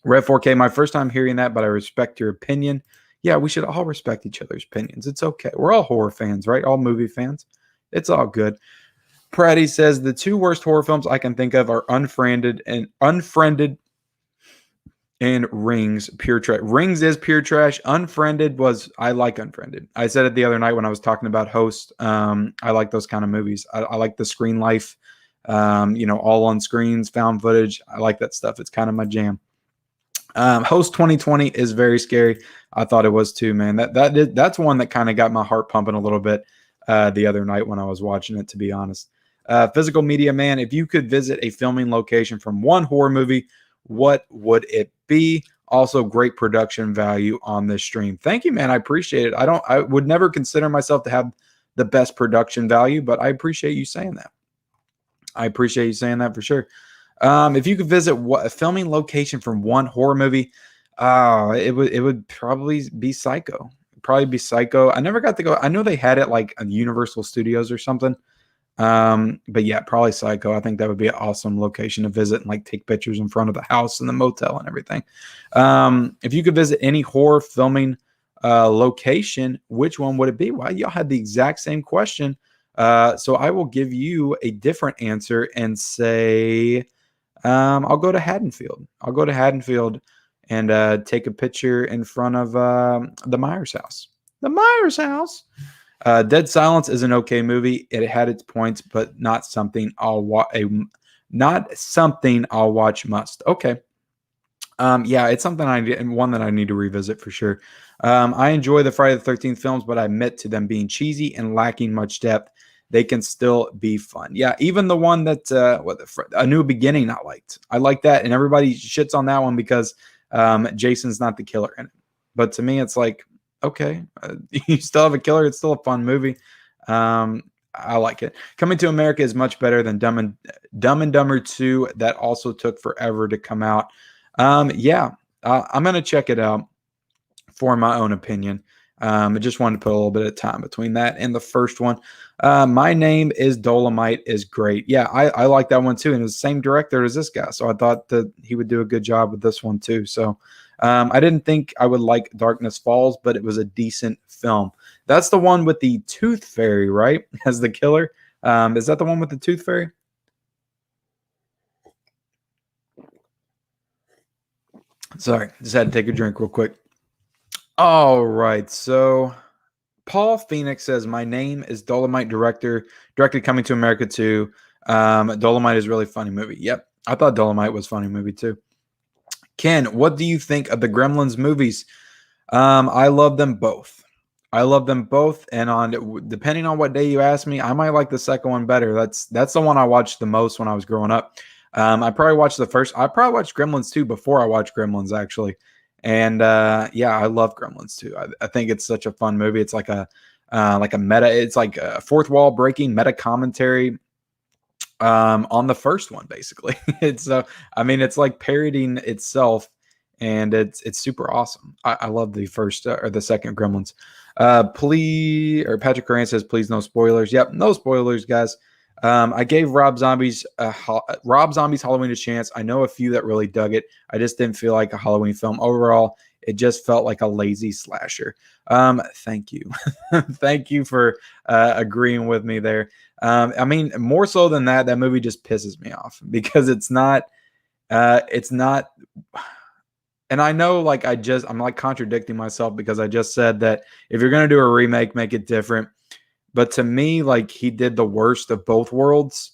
Red 4K, my first time hearing that, but I respect your opinion. Yeah, we should all respect each other's opinions. It's okay. We're all horror fans, right? All movie fans. It's all good. Pratty says the two worst horror films I can think of are Unfriended and Rings. Pure trash. Rings is pure trash. Unfriended I like Unfriended. I said it the other night when I was talking about Host. I like those kind of movies. I like the screen life, all on screens, found footage. I like that stuff. It's kind of my jam. Host 2020 is very scary. I thought it was too, man. That's one that kind of got my heart pumping a little bit the other night when I was watching it, to be honest. Physical Media Man, if you could visit a filming location from one horror movie, what would it be? Also, great production value on this stream. Thank you, man. I appreciate it. I would never consider myself to have the best production value, but I appreciate you saying that. I appreciate you saying that for sure. If you could visit a filming location from one horror movie, it would probably be Psycho. I never got to go. I know they had it like at Universal Studios or something. But yeah, probably Psycho. I think that would be an awesome location to visit and like take pictures in front of the house and the motel and everything. If you could visit any horror filming location, which one would it be? Well, y'all had the exact same question. So I will give you a different answer and say I'll go to Haddonfield. I'll go to Haddonfield and take a picture in front of the Myers house. The Myers house. Dead Silence is an okay movie. It had its points, but not something I'll watch must. Okay. Yeah, it's something and one that I need to revisit for sure. I enjoy the Friday the 13th films, but I admit to them being cheesy and lacking much depth. They can still be fun. Yeah, even the one that A New Beginning I liked. I like that, and everybody shits on that one because Jason's not the killer in it. But to me, it's like, okay, you still have a killer. It's still a fun movie. I like it. Coming to America is much better than Dumb and Dumber 2. That also took forever to come out. Yeah, I'm going to check it out for my own opinion. I just wanted to put a little bit of time between that and the first one. My Name is Dolomite is great. Yeah, I like that one too. And it was the same director as this guy. So I thought that he would do a good job with this one too. So I didn't think I would like Darkness Falls, but it was a decent film. That's the one with the Tooth Fairy, right? As the killer. Is that the one with the Tooth Fairy? Sorry, just had to take a drink real quick. All right, so Paul Phoenix says, my name is Dolomite directed Coming to America 2. Dolomite is a really funny movie. Yep, I thought Dolomite was a funny movie too. Ken, what do you think of the Gremlins movies? I love them both. I love them both, and depending on what day you ask me, I might like the second one better. That's the one I watched the most when I was growing up. I probably watched Gremlins 2 before I watched Gremlins actually. And yeah, I love Gremlins too. I think it's such a fun movie. It's like a meta. It's like a fourth wall breaking meta commentary on the first one. Basically, it's I mean, it's like parodying itself, and it's super awesome. I love the first or the second Gremlins. Patrick Coran says, please no spoilers. Yep, no spoilers, guys. I gave Rob Zombie's Halloween a chance. I know a few that really dug it. I just didn't feel like a Halloween film overall. It just felt like a lazy slasher. Thank you. Thank you for agreeing with me there. I mean, more so than that, that movie just pisses me off because it's not, and I know like I'm like contradicting myself because I just said that if you're going to do a remake, make it different. But to me, like he did the worst of both worlds,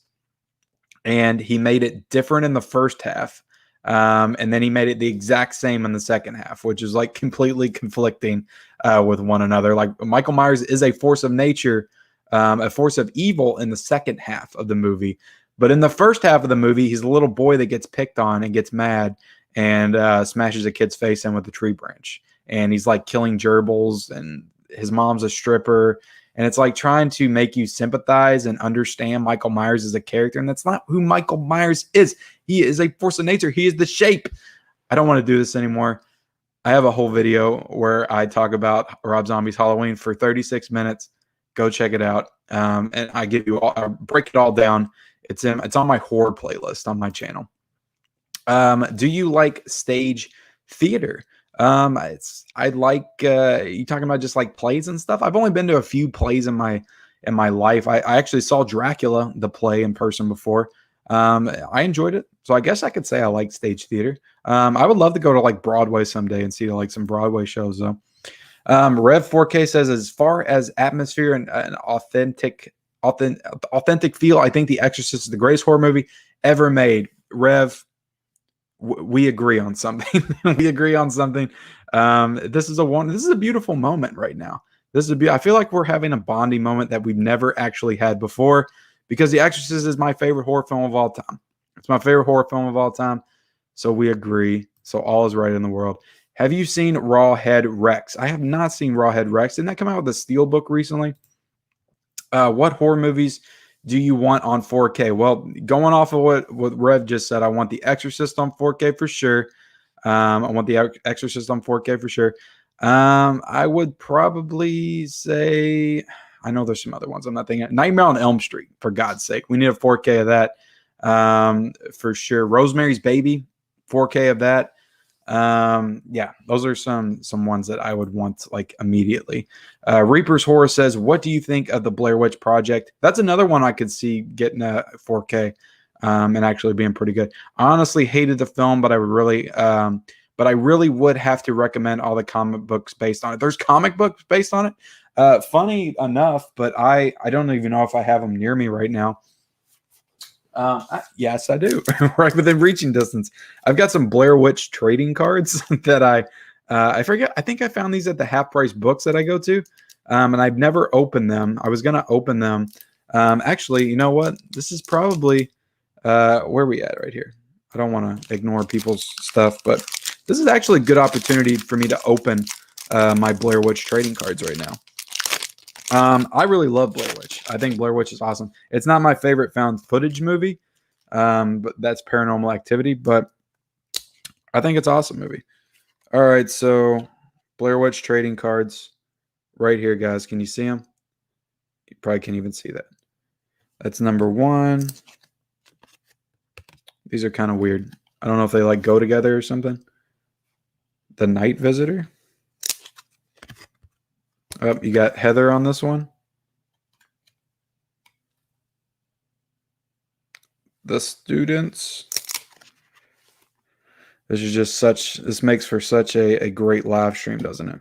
and he made it different in the first half, and then he made it the exact same in the second half, which is like completely conflicting with one another. Like Michael Myers is a force of nature, a force of evil in the second half of the movie, but in the first half of the movie, he's a little boy that gets picked on and gets mad and smashes a kid's face in with a tree branch, and he's like killing gerbils, and his mom's a stripper. And it's like trying to make you sympathize and understand Michael Myers as a character. And that's not who Michael Myers is. He is a force of nature. He is the shape. I don't want to do this anymore. I have a whole video where I talk about Rob Zombie's Halloween for 36 minutes. Go check it out. And I break it all down. It's on my horror playlist on my channel. Do you like stage theater? I like you talking about just like plays and stuff. I've only been to a few plays in my life. I actually saw Dracula the play in person before. I enjoyed it, so I guess I could say I like stage theater. I would love to go to like Broadway someday and see like some Broadway shows though. Rev 4K says, as far as atmosphere and an authentic feel, I think The Exorcist is the greatest horror movie ever made. Rev, we agree on something. We agree on something. This is a beautiful moment right now. I feel like we're having a bonding moment that we've never actually had before, because The Exorcist is my favorite horror film of all time. It's my favorite horror film of all time. So we agree. So all is right in the world. Have you seen Rawhead Rex? I have not seen Rawhead Rex. Didn't that come out with a Steelbook recently? What horror movies do you want on 4K? Well, going off of what Rev just said, I want The Exorcist on 4K for sure. I want The Exorcist on 4K for sure. I would probably say I know there's some other ones I'm not thinking. Nightmare on Elm Street, for God's sake. We need a 4K of that for sure. Rosemary's Baby, 4K of that. Yeah, those are some ones that I would want like immediately. Reaper's Horror says, what do you think of the Blair Witch Project? That's another one I could see getting a 4K and actually being pretty good. I honestly hated the film, but I really would have to recommend all the comic books based on it. There's comic books based on it. Funny enough, but I don't even know if I have them near me right now. Yes, I do. Right within reaching distance. I've got some Blair Witch trading cards that I forget. I think I found these at the half price books that I go to. And I've never opened them. I was going to open them. Actually, you know what? This is probably, where we at right here. I don't want to ignore people's stuff, but this is actually a good opportunity for me to open, my Blair Witch trading cards right now. I really love Blair Witch. I think Blair Witch is awesome. It's not my favorite found footage movie, but that's Paranormal Activity, but I think it's an awesome movie. All right, so Blair Witch trading cards right here, guys. Can you see them? You probably can't even see that. That's number 1. These are kind of weird. I don't know if they like go together or something. The Night Visitor. Oh, you got Heather on this one. The Students. This makes for such a great live stream, doesn't it?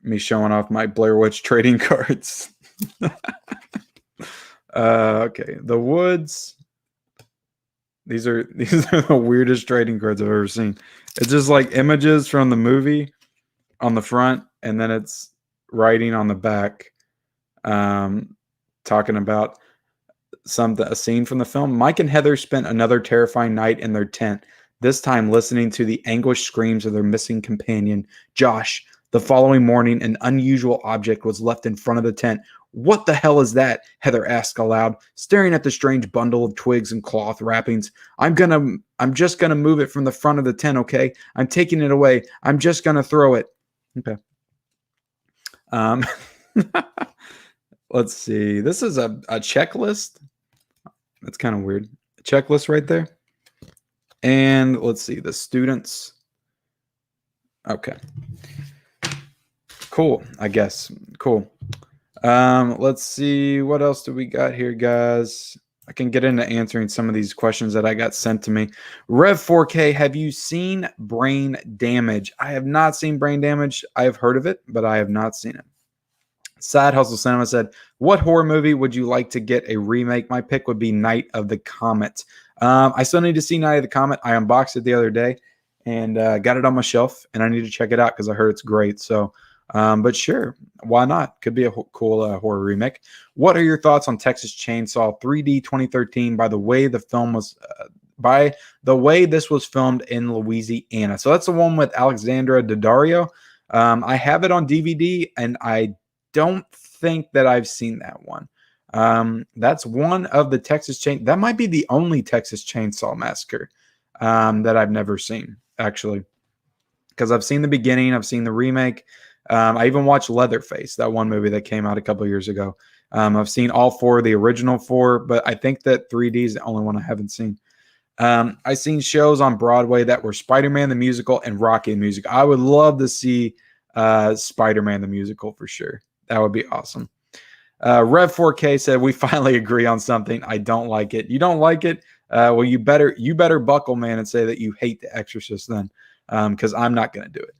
Me showing off my Blair Witch trading cards. Okay. The Woods. These are the weirdest trading cards I've ever seen. It's just like images from the movie on the front, and then it's writing on the back, talking about a scene from the film. Mike and Heather spent another terrifying night in their tent, this time listening to the anguished screams of their missing companion, Josh. The following morning, an unusual object was left in front of the tent. What the hell is that? Heather asked aloud, staring at the strange bundle of twigs and cloth wrappings. I'm just gonna move it from the front of the tent, okay? I'm taking it away. I'm just gonna throw it. Okay. Let's see. This is a checklist. That's kind of weird. A checklist right there. And let's see. The Students. Okay. Cool, I guess. Cool. Let's see. What else do we got here, guys? I can get into answering some of these questions that I got sent to me. Rev4K, have you seen Brain Damage? I have not seen Brain Damage. I have heard of it, but I have not seen it. Sad Hustle Cinema said, what horror movie would you like to get a remake? My pick would be Night of the Comet. I still need to see Night of the Comet. I unboxed it the other day and got it on my shelf, and I need to check it out because I heard it's great. So, but sure, why not? Could be a cool horror remake. What are your thoughts on Texas Chainsaw 3D 2013? By the way, this was filmed in Louisiana. So that's the one with Alexandra Daddario. I have it on DVD, and I don't think that I've seen that one. That's one of the that might be the only Texas Chainsaw Massacre that I've never seen, actually, because I've seen the beginning, I've seen the remake. I even watched Leatherface, that one movie that came out a couple years ago. I've seen all 4 of the original 4, but I think that 3D is the only one I haven't seen. I've seen shows on Broadway that were Spider-Man the Musical and Rocky the Musical. I would love to see Spider-Man the Musical for sure. That would be awesome. Rev4K said, we finally agree on something. I don't like it. You don't like it? Well, you better buckle, man, and say that you hate The Exorcist then, because I'm not going to do it.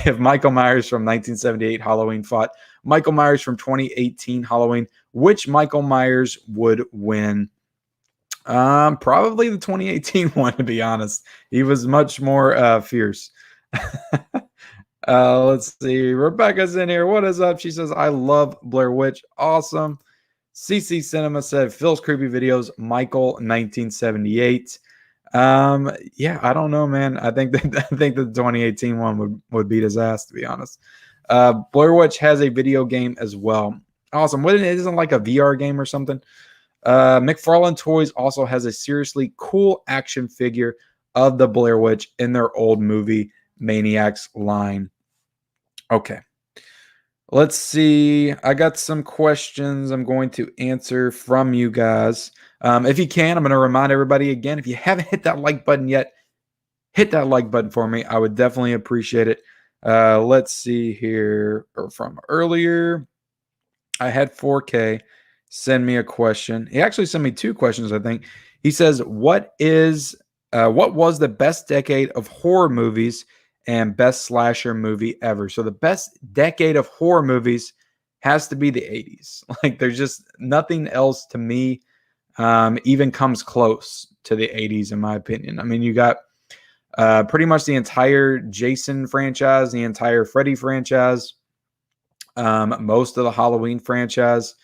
If Michael Myers from 1978 Halloween fought Michael Myers from 2018 Halloween, which Michael Myers would win? Probably the 2018 one, to be honest. He was much more fierce. Let's see. Rebecca's in here. What is up? She says, I love Blair Witch. Awesome. CC Cinema said, Phil's Creepy Videos, Michael 1978. Yeah, I don't know, man. I think that the 2018 one would beat his ass, to be honest. Blair Witch has a video game as well. Awesome. What, it isn't like a VR game or something? McFarlane Toys also has a seriously cool action figure of the Blair Witch in their old movie Maniacs line. Okay. Let's see. I got some questions I'm going to answer from you guys. If you can, I'm going to remind everybody again, if you haven't hit that like button yet, hit that like button for me. I would definitely appreciate it. Let's see here. Or from earlier, I had 4K send me a question. He actually sent me two questions, I think. He says, what was the best decade of horror movies and best slasher movie ever?" So the best decade of horror movies has to be the 80s. Like there's just nothing else to me even comes close to the 80s in my opinion. I mean, you got pretty much the entire Jason franchise, the entire Freddy franchise, most of the Halloween franchise,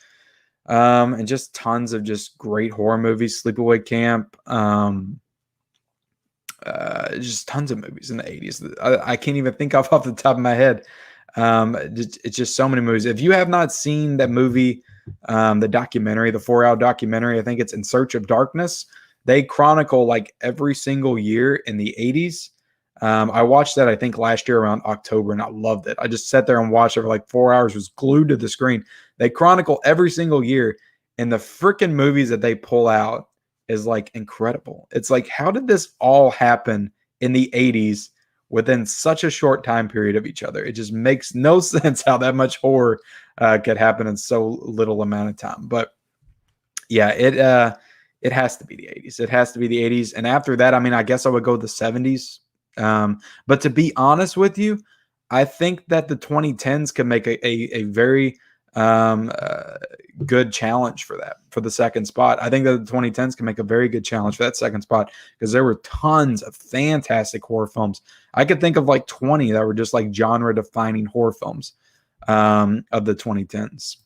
and just tons of just great horror movies. Sleepaway Camp, just tons of movies in the 80s. I can't even think off the top of my head. It's just so many movies. If you have not seen that movie, the documentary, the 4-hour documentary, I think it's In Search of Darkness. They chronicle like every single year in the 80s. I watched that, I think, last year around October, and I loved it. I just sat there and watched it for like 4 hours, was glued to the screen. They chronicle every single year, and the freaking movies that they pull out is like incredible. It's like, how did this all happen in the 80s within such a short time period of each other? It just makes no sense how that much horror could happen in so little amount of time. But yeah, it has to be the 80s. It has to be the 80s. And after that, I mean, I guess I would go the 70s. But to be honest with you, I think that the 2010s can make a very good challenge for that, for the second spot. I think that the 2010s can make a very good challenge for that second spot because there were tons of fantastic horror films. I could think of like 20 that were just like genre defining horror films of the 2010s.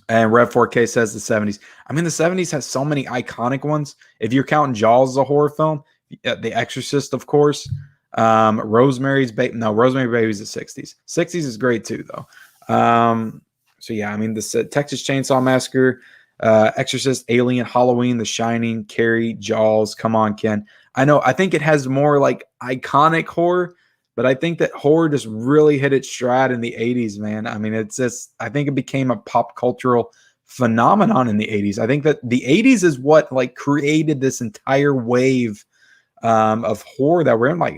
And Rev 4K says the 70s. I mean, the 70s has so many iconic ones. If you're counting Jaws as a horror film, The Exorcist, of course. Rosemary's Baby. No, Rosemary Baby's the 60s. 60s is great too, though. So yeah, I mean, the Texas Chainsaw Massacre, Exorcist, Alien, Halloween, The Shining, Carrie, Jaws. Come on, Ken. I know. I think it has more like iconic horror, but I think that horror just really hit its stride in the 80s, man. I mean, it's just, I think it became a pop cultural phenomenon in the 80s. I think that the 80s is what like created this entire wave of horror that we're in right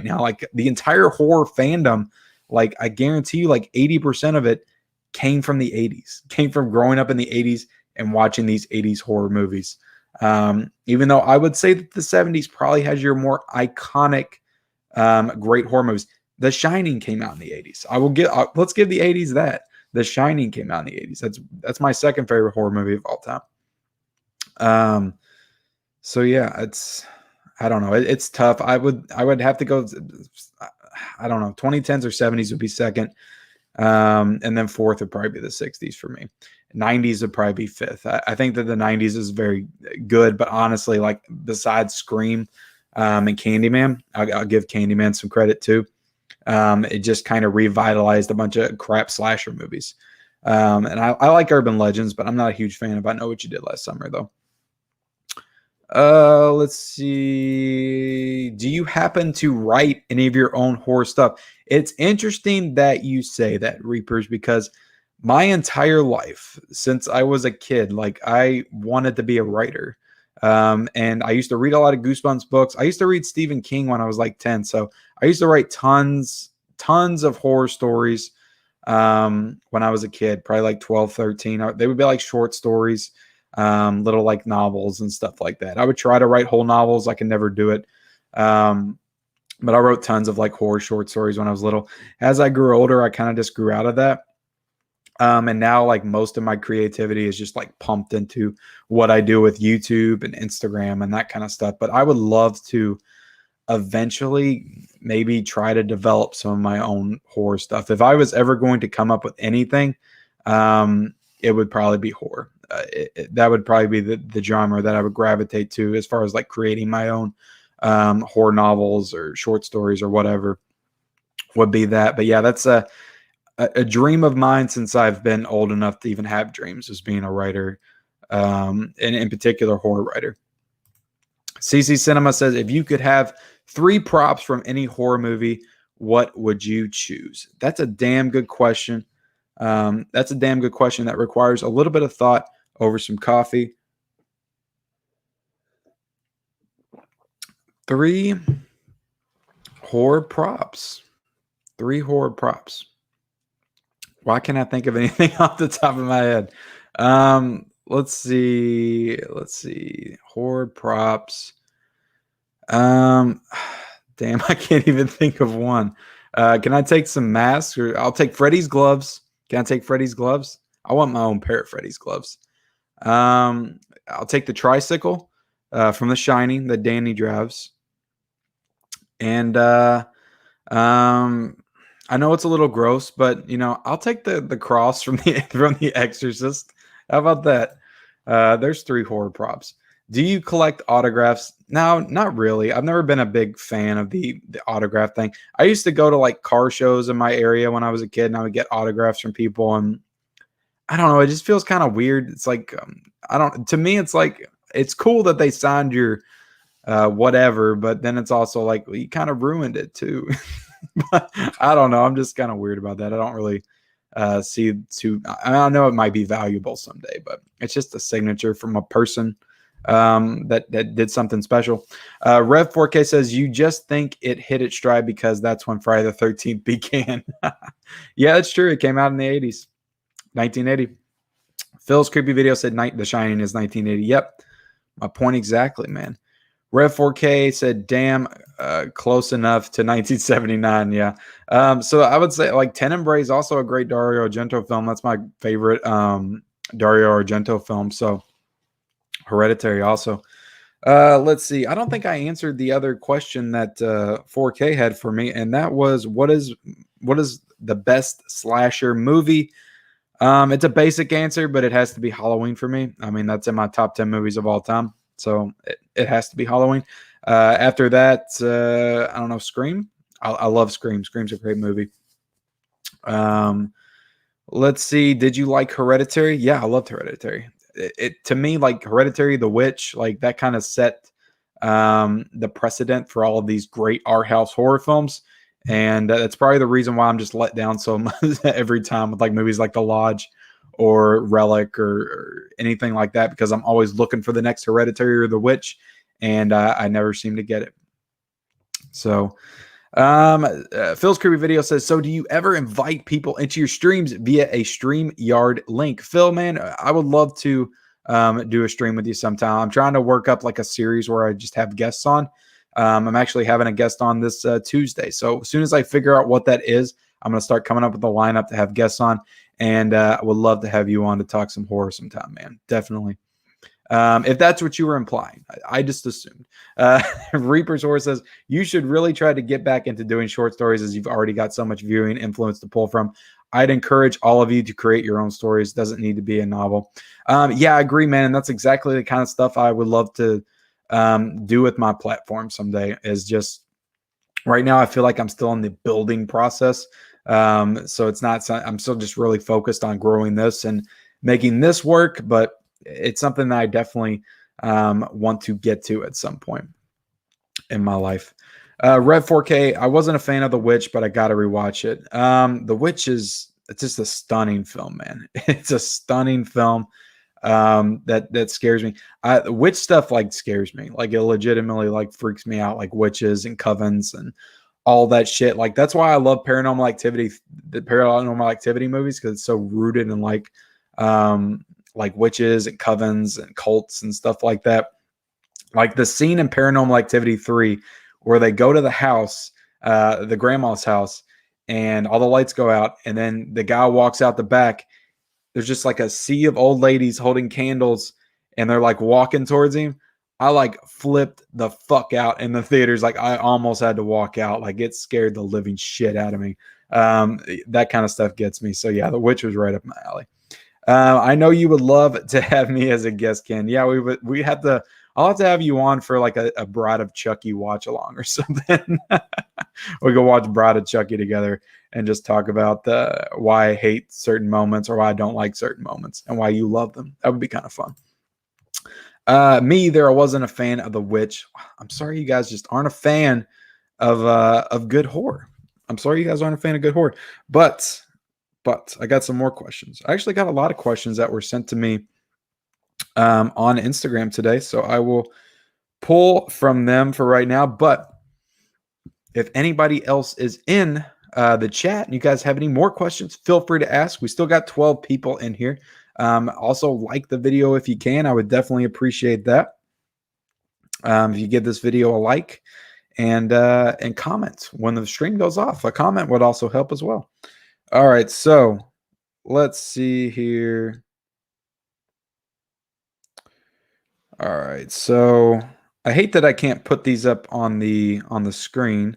now. Like the entire horror fandom, like I guarantee you, like 80% of it came from the 80s, came from growing up in the 80s and watching these 80s horror movies. Even though I would say that the 70s probably has your more iconic, great horror movies. The Shining came out in the 80s. Let's give the 80s that. The Shining came out in the 80s. That's my second favorite horror movie of all time. So yeah, I don't know. It's tough. I would have to go. I don't know. 2010s or 70s would be second, and then fourth would probably be the 60s for me. 90s would probably be fifth. I think that the 90s is very good, but honestly, like besides Scream and Candyman, I'll give Candyman some credit too. It just kind of revitalized a bunch of crap slasher movies. And I like Urban Legends, but I'm not a huge fan of I Know What You Did Last Summer, though. Let's see. Do you happen to write any of your own horror stuff? It's interesting that you say that, Reapers, because my entire life, since I was a kid, like I wanted to be a writer. And I used to read a lot of Goosebumps books. I used to read Stephen King when I was like 10. So I used to write tons of horror stories when I was a kid, probably like 12, 13. They would be like short stories, little like novels and stuff like that. I would try to write whole novels. I could never do it. But I wrote tons of like horror short stories when I was little. As I grew older, I kind of just grew out of that. And now like most of my creativity is just like pumped into what I do with YouTube and Instagram and that kind of stuff. But I would love to eventually maybe try to develop some of my own horror stuff. If I was ever going to come up with anything, it would probably be horror. That would probably be the genre that I would gravitate to as far as like creating my own horror novels or short stories or whatever would be that. But yeah, that's a dream of mine since I've been old enough to even have dreams, as being a writer, and in particular horror writer. CC Cinema says, if you could have 3 props from any horror movie, what would you choose? That's a damn good question. That's a damn good question that requires a little bit of thought over some coffee. 3 horror props. 3 horror props. Why can't I think of anything off the top of my head? Let's see. Horror props. Damn, I can't even think of one. Can I take some masks? Or I'll take Freddy's gloves. Can I take Freddy's gloves? I want my own pair of Freddy's gloves. I'll take the tricycle from The Shining that Danny drives. And I know it's a little gross, but I'll take the cross from the Exorcist. How about that? There's 3 horror props. Do you collect autographs? No, not really. I've never been a big fan of the autograph thing. I used to go to like car shows in my area when I was a kid, and I would get autographs from people, and I don't know. It just feels kind of weird. It's like to me, it's like it's cool that they signed your whatever, but then it's also like, well, you kind of ruined it too. But I don't know. I'm just kind of weird about that. I don't really I know it might be valuable someday, but it's just a signature from a person that did something special. Rev 4K says, you just think it hit its stride because that's when Friday the 13th began. Yeah, that's true. It came out in the 80s, 1980. Phil's creepy video said The Shining is 1980. Yep. My point exactly, man. Rev 4K said, damn, close enough to 1979. Yeah. So I would say like Tenebrae is also a great Dario Argento film. That's my favorite Dario Argento film. So Hereditary also. Let's see. I don't think I answered the other question that 4K had for me, and that was what is the best slasher movie? It's a basic answer, but it has to be Halloween for me. I mean, that's in my top 10 movies of all time. So it has to be Halloween. After that, I don't know, Scream. I love Scream. Scream's a great movie. Let's see. Did you like Hereditary? Yeah, I loved Hereditary. It to me, like Hereditary, The Witch, like that kind of set the precedent for all of these great art house horror films. And that's probably the reason why I'm just let down so much every time with like movies like The Lodge or Relic or anything like that, because I'm always looking for the next Hereditary or The Witch, and I never seem to get it. So Phil's creepy video says, so do you ever invite people into your streams via a StreamYard link? Phil, man, I would love to do a stream with you sometime. I'm trying to work up like a series where I just have guests on. I'm actually having a guest on this Tuesday. So as soon as I figure out what that is, I'm going to start coming up with a lineup to have guests on. And I would love to have you on to talk some horror sometime, man. Definitely. If that's what you were implying, I just assumed. Reaper's Horror says, you should really try to get back into doing short stories as you've already got so much viewing influence to pull from. I'd encourage all of you to create your own stories. Doesn't need to be a novel. Yeah, I agree, man. And that's exactly the kind of stuff I would love to do with my platform someday. Is just right now I feel like I'm still in the building process. So it's not, I'm still just really focused on growing this and making this work, but it's something that I definitely want to get to at some point in my life. Red 4K, I wasn't a fan of The Witch, but I got to rewatch it. The Witch it's just a stunning film, man. It's a stunning film that scares me. The witch stuff like scares me. Like it legitimately like freaks me out, like witches and covens and all that shit. Like that's why I love Paranormal Activity, the Paranormal Activity movies, because it's so rooted in like witches and covens and cults and stuff like that. Like the scene in Paranormal Activity 3 where they go to the house, the grandma's house, and all the lights go out, and then the guy walks out the back. There's just like a sea of old ladies holding candles, and they're like walking towards him. I like flipped the fuck out in the theaters. Like I almost had to walk out. Like it scared the living shit out of me. That kind of stuff gets me. So yeah, The Witch was right up my alley. I know you would love to have me as a guest, Ken. Yeah, we have to. I'll have to have you on for like a Bride of Chucky watch along or something. We go watch Bride of Chucky together and just talk about why I hate certain moments or why I don't like certain moments and why you love them. That would be kind of fun. Me either. I wasn't a fan of The Witch. I'm sorry you guys just aren't a fan of good horror. I'm sorry you guys aren't a fan of good horror. But I got some more questions. I actually got a lot of questions that were sent to me on Instagram today. So I will pull from them for right now. But if anybody else is in the chat and you guys have any more questions, feel free to ask. We still got 12 people in here. Also, like the video if you can. I would definitely appreciate that. If you give this video a like and comment when the stream goes off. A comment would also help as well. All right, so let's see here. All right, so I hate that I can't put these up on the screen.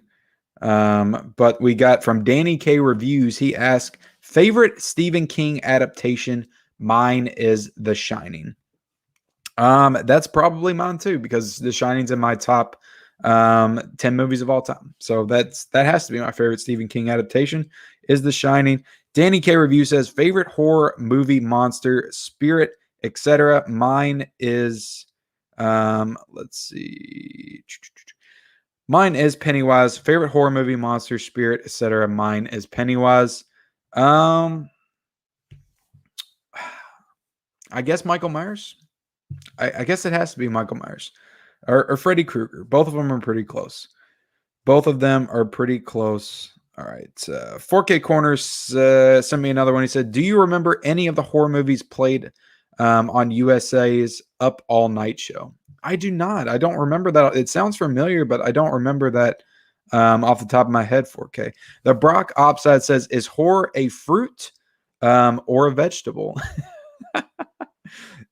But we got from Danny K Reviews. He asked, favorite Stephen King adaptation. Mine is The Shining. That's probably mine too, because The Shining's in my top 10 movies of all time. So that has to be my favorite Stephen King adaptation is The Shining. Danny K Review says favorite horror movie, monster, spirit, etc. Mine is let's see. Mine is Pennywise. Favorite horror movie, monster, spirit, etc. Mine is Pennywise. I guess Michael Myers. I guess it has to be Michael Myers or Freddy Krueger. Both of them are pretty close. Both of them are pretty close. All right. 4K Corners sent me another one. He said, do you remember any of the horror movies played on USA's Up All Night show? I do not. I don't remember that. It sounds familiar, but I don't remember that off the top of my head. 4K. The Brock Opside says, is horror a fruit or a vegetable?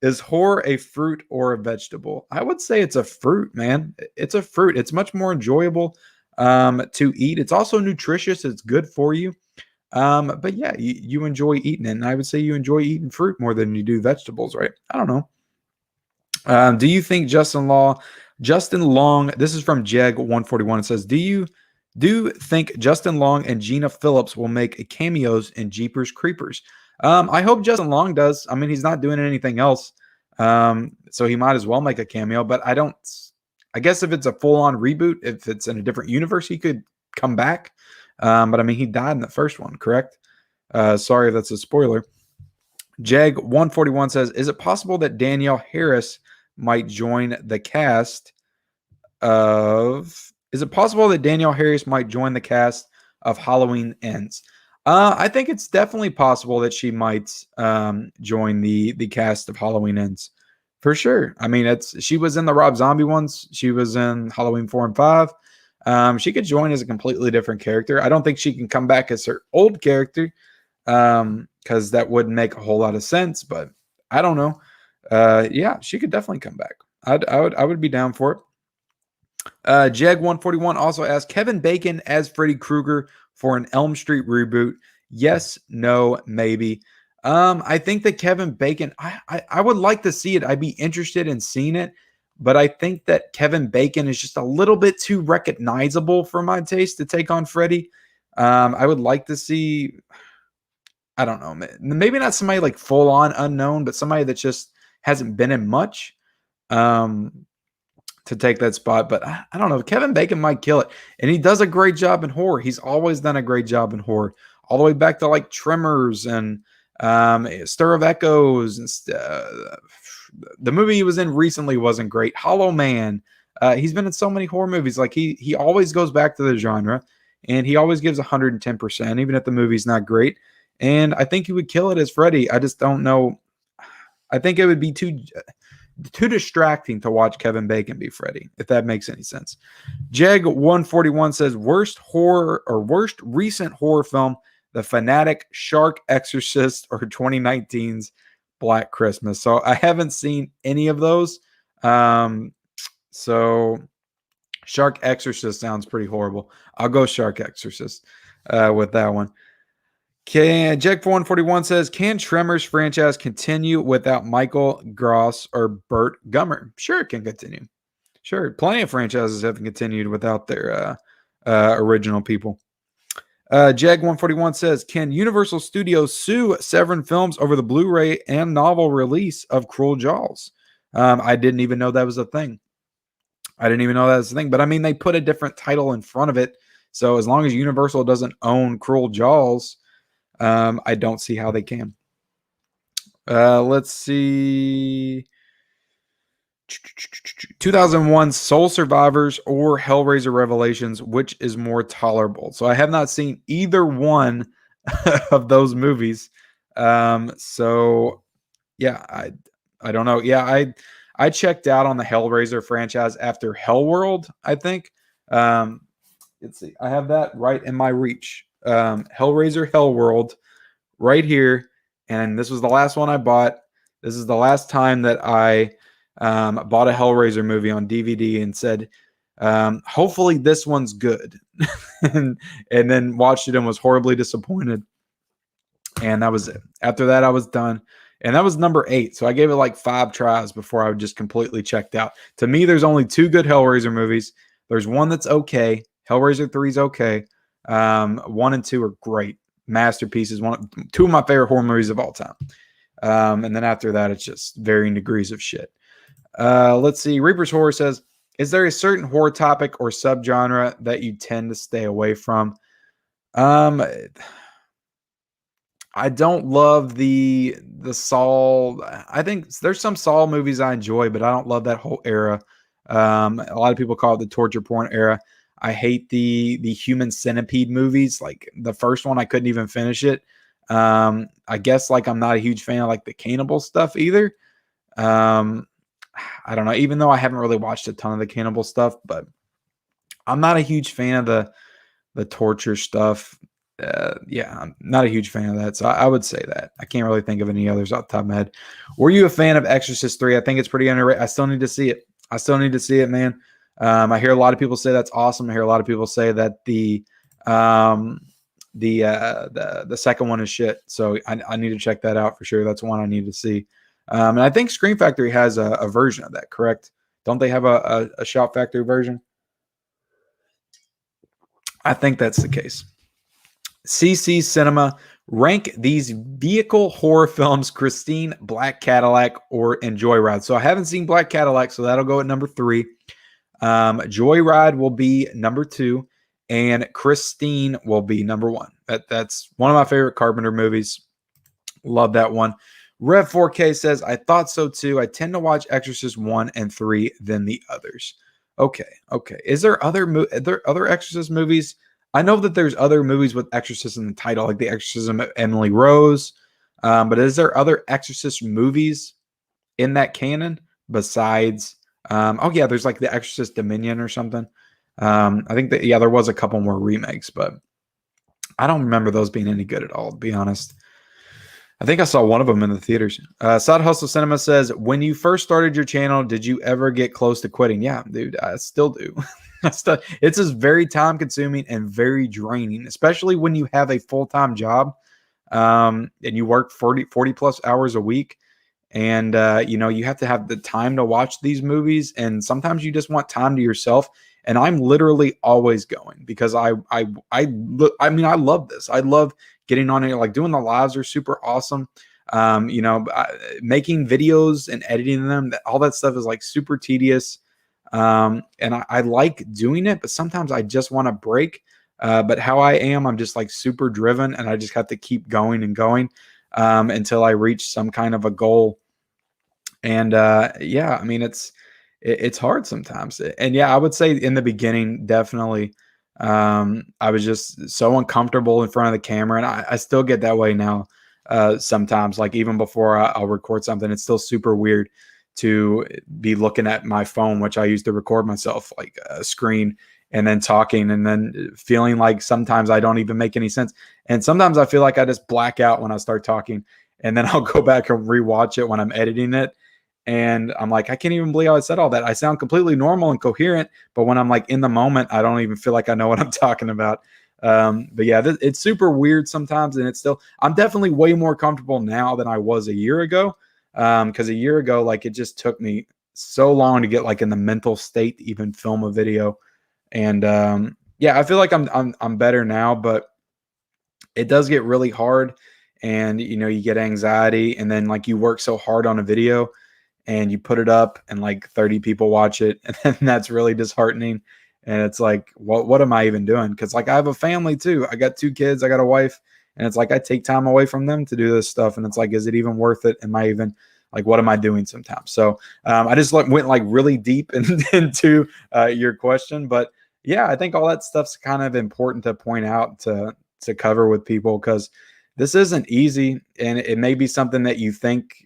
Is horror a fruit or a vegetable? I would say it's a fruit, man. It's a fruit. It's much more enjoyable to eat. It's also nutritious. It's good for you. But yeah, you enjoy eating it. And I would say you enjoy eating fruit more than you do vegetables, right? I don't know. Do you think Justin Long, this is from Jeg141. It says, do you think Justin Long and Gina Phillips will make cameos in Jeepers Creepers? I hope Justin Long does. I mean, he's not doing anything else. So he might as well make a cameo, but I guess if it's a full-on reboot, if it's in a different universe, he could come back. But I mean, he died in the first one, correct? Sorry if that's a spoiler. Jeg141 says, is it possible that Danielle Harris might join the cast of Halloween Ends? I think it's definitely possible that she might join the cast of Halloween Ends. For sure. I mean, she was in the Rob Zombie ones. She was in Halloween 4 and 5. She could join as a completely different character. I don't think she can come back as her old character because that wouldn't make a whole lot of sense. But I don't know. Yeah, she could definitely come back. I would be down for it. Jeg141 also asked, Kevin Bacon as Freddy Krueger for an Elm Street reboot. Yes, no, maybe. I think that Kevin Bacon, I would like to see it. I'd be interested in seeing it, but I think that Kevin Bacon is just a little bit too recognizable for my taste to take on Freddy. I would like to see, I don't know, maybe not somebody like full on unknown, but somebody that just hasn't been in much to take that spot. But I don't know. Kevin Bacon might kill it. And he does a great job in horror. He's always done a great job in horror, all the way back to like Tremors and Stir of Echoes. And the movie he was in recently wasn't great. Hollow Man. He's been in so many horror movies. Like he always goes back to the genre, and he always gives 110%, even if the movie's not great. And I think he would kill it as Freddy. I just don't know. I think it would be too distracting to watch Kevin Bacon be Freddy, if that makes any sense. Jeg141 says, worst recent horror film, The Fanatic, Shark, Exorcist, or 2019's Black Christmas. So I haven't seen any of those. So Shark Exorcist sounds pretty horrible. I'll go Shark Exorcist with that one. Jeg141 says, can Tremors franchise continue without Michael Gross or Burt Gummer? Sure, it can continue. Sure, plenty of franchises have continued without their original people. Jag141 says, can Universal Studios sue Severin Films over the Blu-ray and novel release of Cruel Jaws? I didn't even know that was a thing. But I mean, they put a different title in front of it So as long as Universal doesn't own Cruel Jaws, I don't see how they can. Let's see. 2001 Soul Survivors or Hellraiser Revelations, which is more tolerable? So I have not seen either one of those movies. So yeah, I don't know. Yeah, I checked out on the Hellraiser franchise after Hellworld, I think. Let's see. I have that right in my reach. Hellraiser Hellworld right here. And this was the last one I bought. This is the last time that I bought a Hellraiser movie on DVD and said, hopefully this one's good. and then watched it and was horribly disappointed. And that was it. After that, I was done. And that was number 8. So I gave it like 5 tries before I just completely checked out. To me, there's only 2 good Hellraiser movies. There's one that's okay. Hellraiser 3 is okay. 1 and 2 are great masterpieces. 2 of my favorite horror movies of all time. And then after that, it's just varying degrees of shit. Let's see. Reaper's Horror says, is there a certain horror topic or subgenre that you tend to stay away from? I don't love the Saw. I think there's some Saw movies I enjoy, but I don't love that whole era. A lot of people call it the torture porn era. I hate the Human Centipede movies. Like the first one, I couldn't even finish it. I guess like I'm not a huge fan of like the cannibal stuff either. I don't know, even though I haven't really watched a ton of the cannibal stuff, but I'm not a huge fan of the torture stuff. Yeah, I'm not a huge fan of that. So I would say that. I can't really think of any others off the top of my head. Were you a fan of Exorcist 3? I think it's pretty underrated. I still need to see it. Man. I hear a lot of people say that's awesome. I hear a lot of people say that the second one is shit. So I need to check that out for sure. That's one I need to see. And I think Scream Factory has a version of that, correct? Don't they have a Shout Factory version? I think that's the case. CC Cinema, rank these vehicle horror films: Christine, Black Cadillac, and Joyride. So I haven't seen Black Cadillac, so that'll go at number 3. Joyride will be number 2, and Christine will be number 1. That's one of my favorite Carpenter movies. Love that one. Rev 4K says, I thought so too. I tend to watch Exorcist 1 and 3 than the others. Okay. Is there other Exorcist movies? I know that there's other movies with Exorcist in the title, like The Exorcism of Emily Rose. But is there other Exorcist movies in that canon besides? There's like The Exorcist Dominion or something. I think that there was a couple more remakes, but I don't remember those being any good at all, to be honest. I think I saw one of them in the theaters. Side Hustle Cinema says, when you first started your channel, did you ever get close to quitting? Yeah, dude, I still do. It's just very time consuming and very draining, especially when you have a full-time job and you work 40 plus hours a week. And, you have to have the time to watch these movies. And sometimes you just want time to yourself. And I'm literally always going because I love this. I love getting on here, like doing the lives are super awesome. Making videos and editing them, all that stuff is like super tedious. And I like doing it, but sometimes I just want to break. But how I am, I'm just like super driven and I just have to keep going and going until I reach some kind of a goal. And it's hard sometimes. And yeah, I would say in the beginning, definitely, I was just so uncomfortable in front of the camera, and I still get that way now. Sometimes, like even before I'll record something, it's still super weird to be looking at my phone, which I use to record myself, like a screen, and then talking, and then feeling like sometimes I don't even make any sense. And sometimes I feel like I just black out when I start talking, and then I'll go back and rewatch it when I'm editing it. And I'm like, I can't even believe I said all that. I sound completely normal and coherent, but when I'm like in the moment, I don't even feel like I know what I'm talking about. But yeah, it's super weird sometimes. And I'm definitely way more comfortable now than I was a year ago. Because a year ago, like it just took me so long to get like in the mental state to even film a video. And I feel like I'm better now, but it does get really hard. And you get anxiety, and then like you work so hard on a video and you put it up and like 30 people watch it, and then that's really disheartening. And it's like, what am I even doing? Because like I have a family too. I got 2 kids, I got a wife, and it's like I take time away from them to do this stuff. And it's like, is it even worth it? Am I even like, what am I doing sometimes? So I just went like really deep into your question. But yeah, I think all that stuff's kind of important to point out to cover with people, because this isn't easy, and it may be something that you think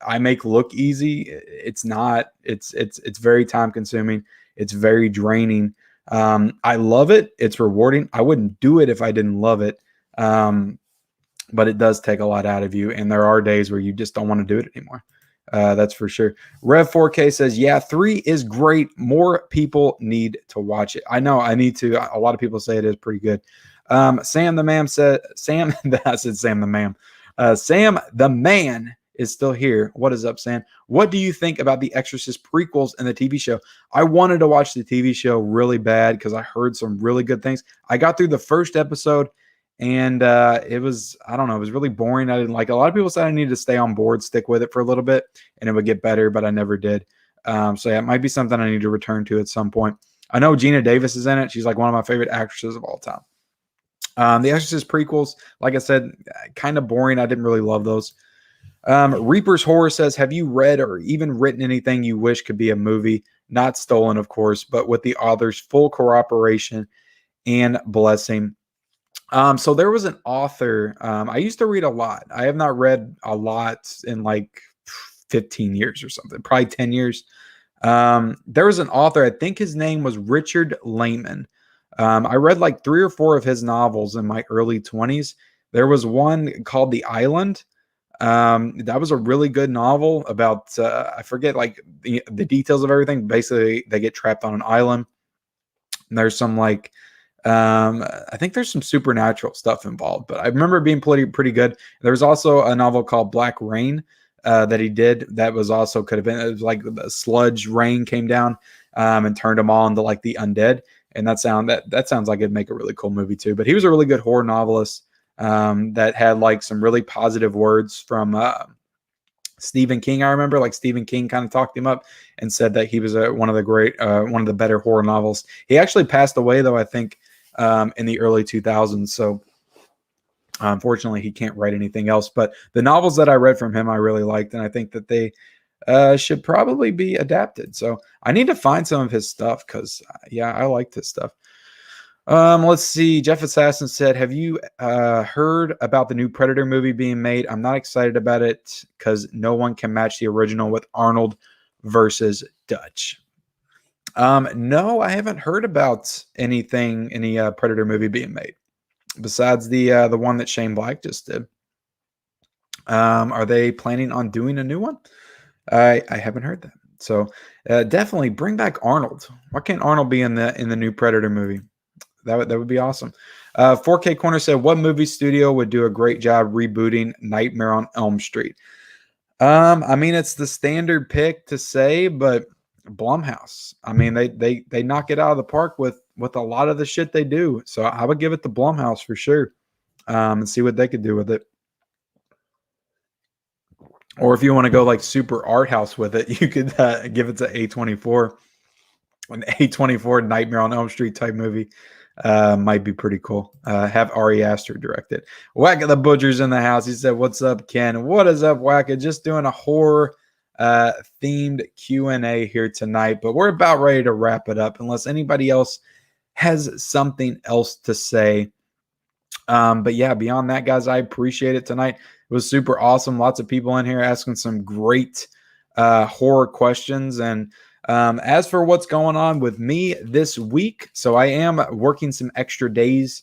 I make look easy. It's not. It's very time consuming. It's very draining. I love it. It's rewarding. I wouldn't do it if I didn't love it. But it does take a lot out of you, and there are days where you just don't want to do it anymore. That's for sure. Rev 4K says, yeah, 3 is great. More people need to watch it. I know I need to. A lot of people say it is pretty good. Sam the man said, Sam, I said Sam the man. Sam the man is still here. What is up, Sam? What do you think about the Exorcist prequels and the TV show? I wanted to watch the TV show really bad because I heard some really good things. I got through the first episode, and it was, I don't know, it was really boring. I didn't like it. A lot of people said I needed to stay on board, stick with it for a little bit, and it would get better, but I never did. So yeah, it might be something I need to return to at some point. I know Gina Davis is in it. She's like one of my favorite actresses of all time. The Exorcist prequels, like I said, kind of boring. I didn't really love those. Reaper's Horror says, have you read or even written anything you wish could be a movie? Not stolen, of course, but with the author's full cooperation and blessing. So there was an author. I used to read a lot. I have not read a lot in like 15 years or something, probably 10 years. There was an author, I think his name was Richard Lehman. I read like 3 or 4 of his novels in my early 20s. There was one called The Island. That was a really good novel about, I forget like the details of everything. Basically, they get trapped on an island. And there's some like, I think there's some supernatural stuff involved, but I remember it being pretty good. There was also a novel called Black Rain that he did that was also could have been, it was like the sludge rain came down and turned them all into like the undead. And that sounds like it'd make a really cool movie too. But he was a really good horror novelist that had like some really positive words from Stephen King. I remember like Stephen King kind of talked him up and said that he was one of the better horror novels. He actually passed away though, I think, in the early 2000s. So unfortunately, he can't write anything else. But the novels that I read from him, I really liked, and I think that they should probably be adapted. So I need to find some of his stuff because, yeah, I liked his stuff. Let's see. Jeff Assassin said, have you heard about the new Predator movie being made? I'm not excited about it because no one can match the original with Arnold versus Dutch. No, I haven't heard about any Predator movie being made besides the one that Shane Black just did. Are they planning on doing a new one? I haven't heard that. So definitely bring back Arnold. Why can't Arnold be in the new Predator movie? That would be awesome. 4K Corner said, what movie studio would do a great job rebooting Nightmare on Elm Street? I mean, it's the standard pick to say, but Blumhouse. I mean, they knock it out of the park with a lot of the shit they do. So I would give it to Blumhouse for sure, and see what they could do with it. Or if you want to go like super art house with it, you could give it to A24. An A24 Nightmare on Elm Street type movie might be pretty cool. Have Ari Aster direct it. Wacka the Butcher's in the house. He said, what's up, Ken? What is up, Wacka? Just doing a horror themed Q&A here tonight, but we're about ready to wrap it up unless anybody else has something else to say. But yeah, beyond that, guys, I appreciate it tonight. It was super awesome. Lots of people in here asking some great horror questions. And as for what's going on with me this week, so I am working some extra days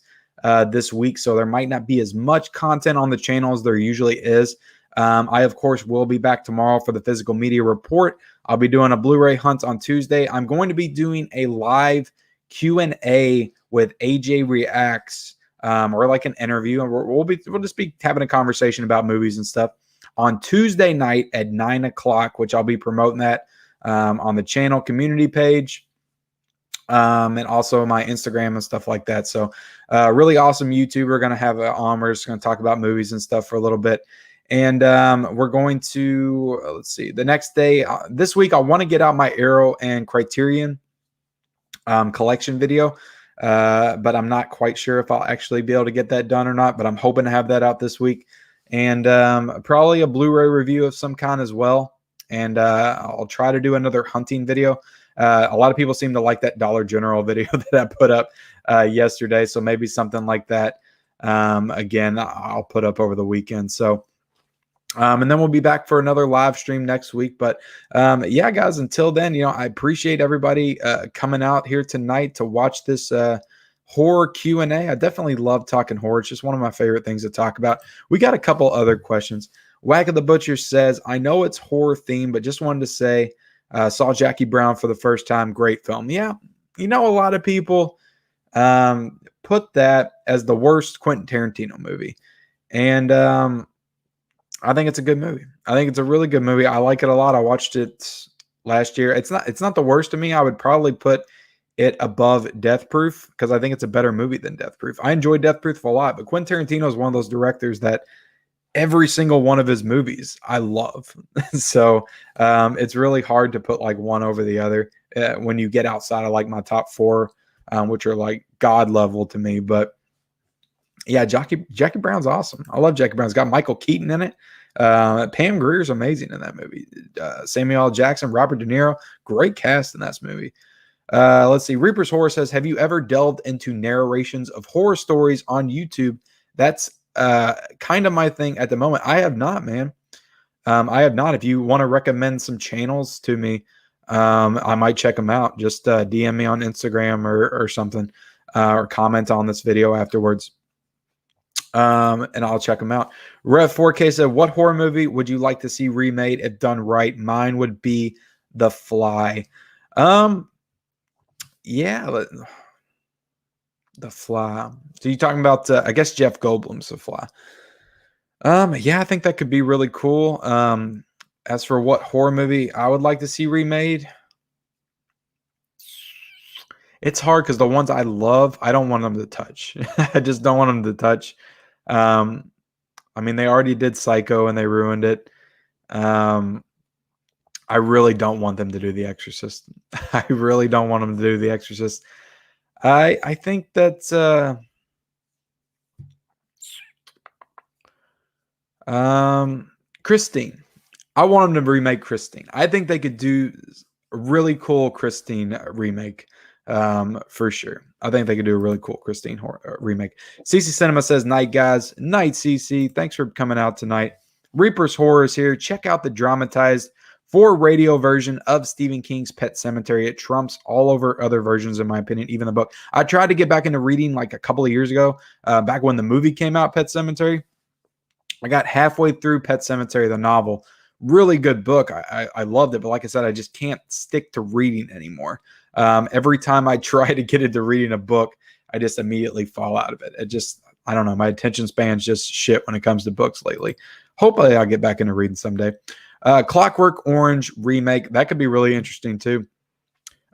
this week, so there might not be as much content on the channel as there usually is. I, of course, will be back tomorrow for the physical media report. I'll be doing a Blu-ray hunt on Tuesday. I'm going to be doing a live Q&A with AJ Reacts, or like an interview, and we'll just be having a conversation about movies and stuff on Tuesday night at 9 o'clock, which I'll be promoting that on the channel community page, and also my Instagram and stuff like that. So really awesome YouTuber going to have on. We're just going to talk about movies and stuff for a little bit. And we're going to, let's see, the next day, this week, I want to get out my Arrow and Criterion collection video. But I'm not quite sure if I'll actually be able to get that done or not, but I'm hoping to have that out this week. And probably a Blu-ray review of some kind as well. And I'll try to do another hunting video. A lot of people seem to like that Dollar General video that I put up yesterday. So maybe something like that. Again, I'll put up over the weekend. So, and then we'll be back for another live stream next week. But yeah, guys, until then, I appreciate everybody coming out here tonight to watch this horror Q&A. I definitely love talking horror. It's just one of my favorite things to talk about. We got a couple other questions. Whack of the Butcher says, I know it's horror themed, but just wanted to say, saw Jackie Brown for the first time. Great film. Yeah, a lot of people put that as the worst Quentin Tarantino movie. And I think it's a good movie. I think it's a really good movie. I like it a lot. I watched it last year. It's not the worst to me. I would probably put it above Death Proof because I think it's a better movie than Death Proof. I enjoy Death Proof a lot, but Quentin Tarantino is one of those directors that every single one of his movies I love. So it's really hard to put like one over the other when you get outside of like my top four, which are like God level to me. But yeah, Jackie Brown's awesome. I love Jackie Brown. It's got Michael Keaton in it. Pam Grier's amazing in that movie. Samuel L. Jackson, Robert De Niro, great cast in that movie. Let's see. Reaper's Horror says, have you ever delved into narrations of horror stories on YouTube? That's kind of my thing at the moment. I have not, man. I have not. If you want to recommend some channels to me, I might check them out. Just DM me on Instagram or something, or comment on this video afterwards. And I'll check them out. Rev 4K said, what horror movie would you like to see remade if done right? Mine would be The Fly. Yeah, The Fly. So you're talking about, I guess, Jeff Goldblum's The Fly. Yeah, I think that could be really cool. As for what horror movie I would like to see remade, it's hard because the ones I love, I don't want them to touch. I just don't want them to touch. I mean, they already did Psycho and they ruined it. I really don't want them to do The Exorcist. I really don't want them to do The Exorcist. I think that Christine. I want them to remake Christine. I think they could do a really cool Christine remake. For sure. I think they could do a really cool Christine remake. CC Cinema says, night, guys. Night, CC. Thanks for coming out tonight. Reaper's Horror is here. Check out the dramatized 4-radio version of Stephen King's Pet Sematary. It trumps all over other versions, in my opinion, even the book. I tried to get back into reading like a couple of years ago, back when the movie came out, Pet Sematary. I got halfway through Pet Sematary, the novel. Really good book. I loved it, but like I said, I just can't stick to reading anymore. Every time I try to get into reading a book, I just immediately fall out of it. I don't know. My attention span's just shit when it comes to books lately. Hopefully I'll get back into reading someday. Clockwork Orange remake. That could be really interesting too.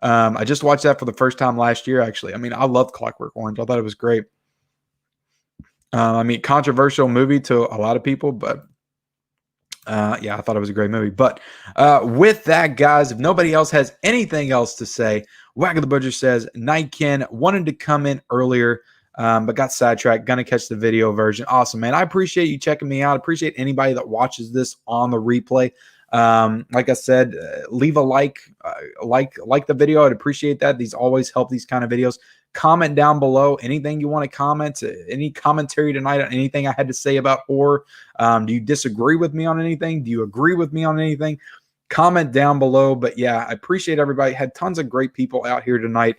I just watched that for the first time last year, actually. I mean, I loved Clockwork Orange. I thought it was great. I mean, controversial movie to a lot of people, but yeah, I thought it was a great movie. But with that, guys, if nobody else has anything else to say, Whack of the Butcher says, Night Ken wanted to come in earlier, but got sidetracked. Gonna catch the video version. Awesome, man. I appreciate you checking me out. I appreciate anybody that watches this on the replay. Like I said, leave a like the video. I'd appreciate that. These always help these kind of videos. Comment down below anything you want to comment, any commentary tonight on anything I had to say about horror. Do you disagree with me on anything? Do you agree with me on anything? Comment down below. But yeah, I appreciate everybody. Had tons of great people out here tonight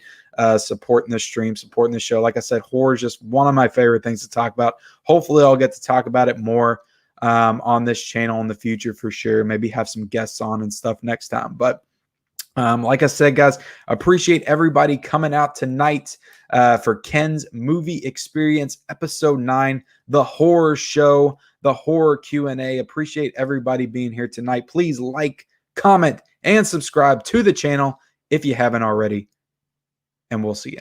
supporting the stream, supporting the show. Like I said, horror is just one of my favorite things to talk about. Hopefully I'll get to talk about it more on this channel in the future for sure. Maybe have some guests on and stuff next time. But like I said, guys, appreciate everybody coming out tonight for Ken's Movie Experience Episode 9, the horror show, the horror Q&A. Appreciate everybody being here tonight. Please like, comment, and subscribe to the channel if you haven't already. And we'll see you.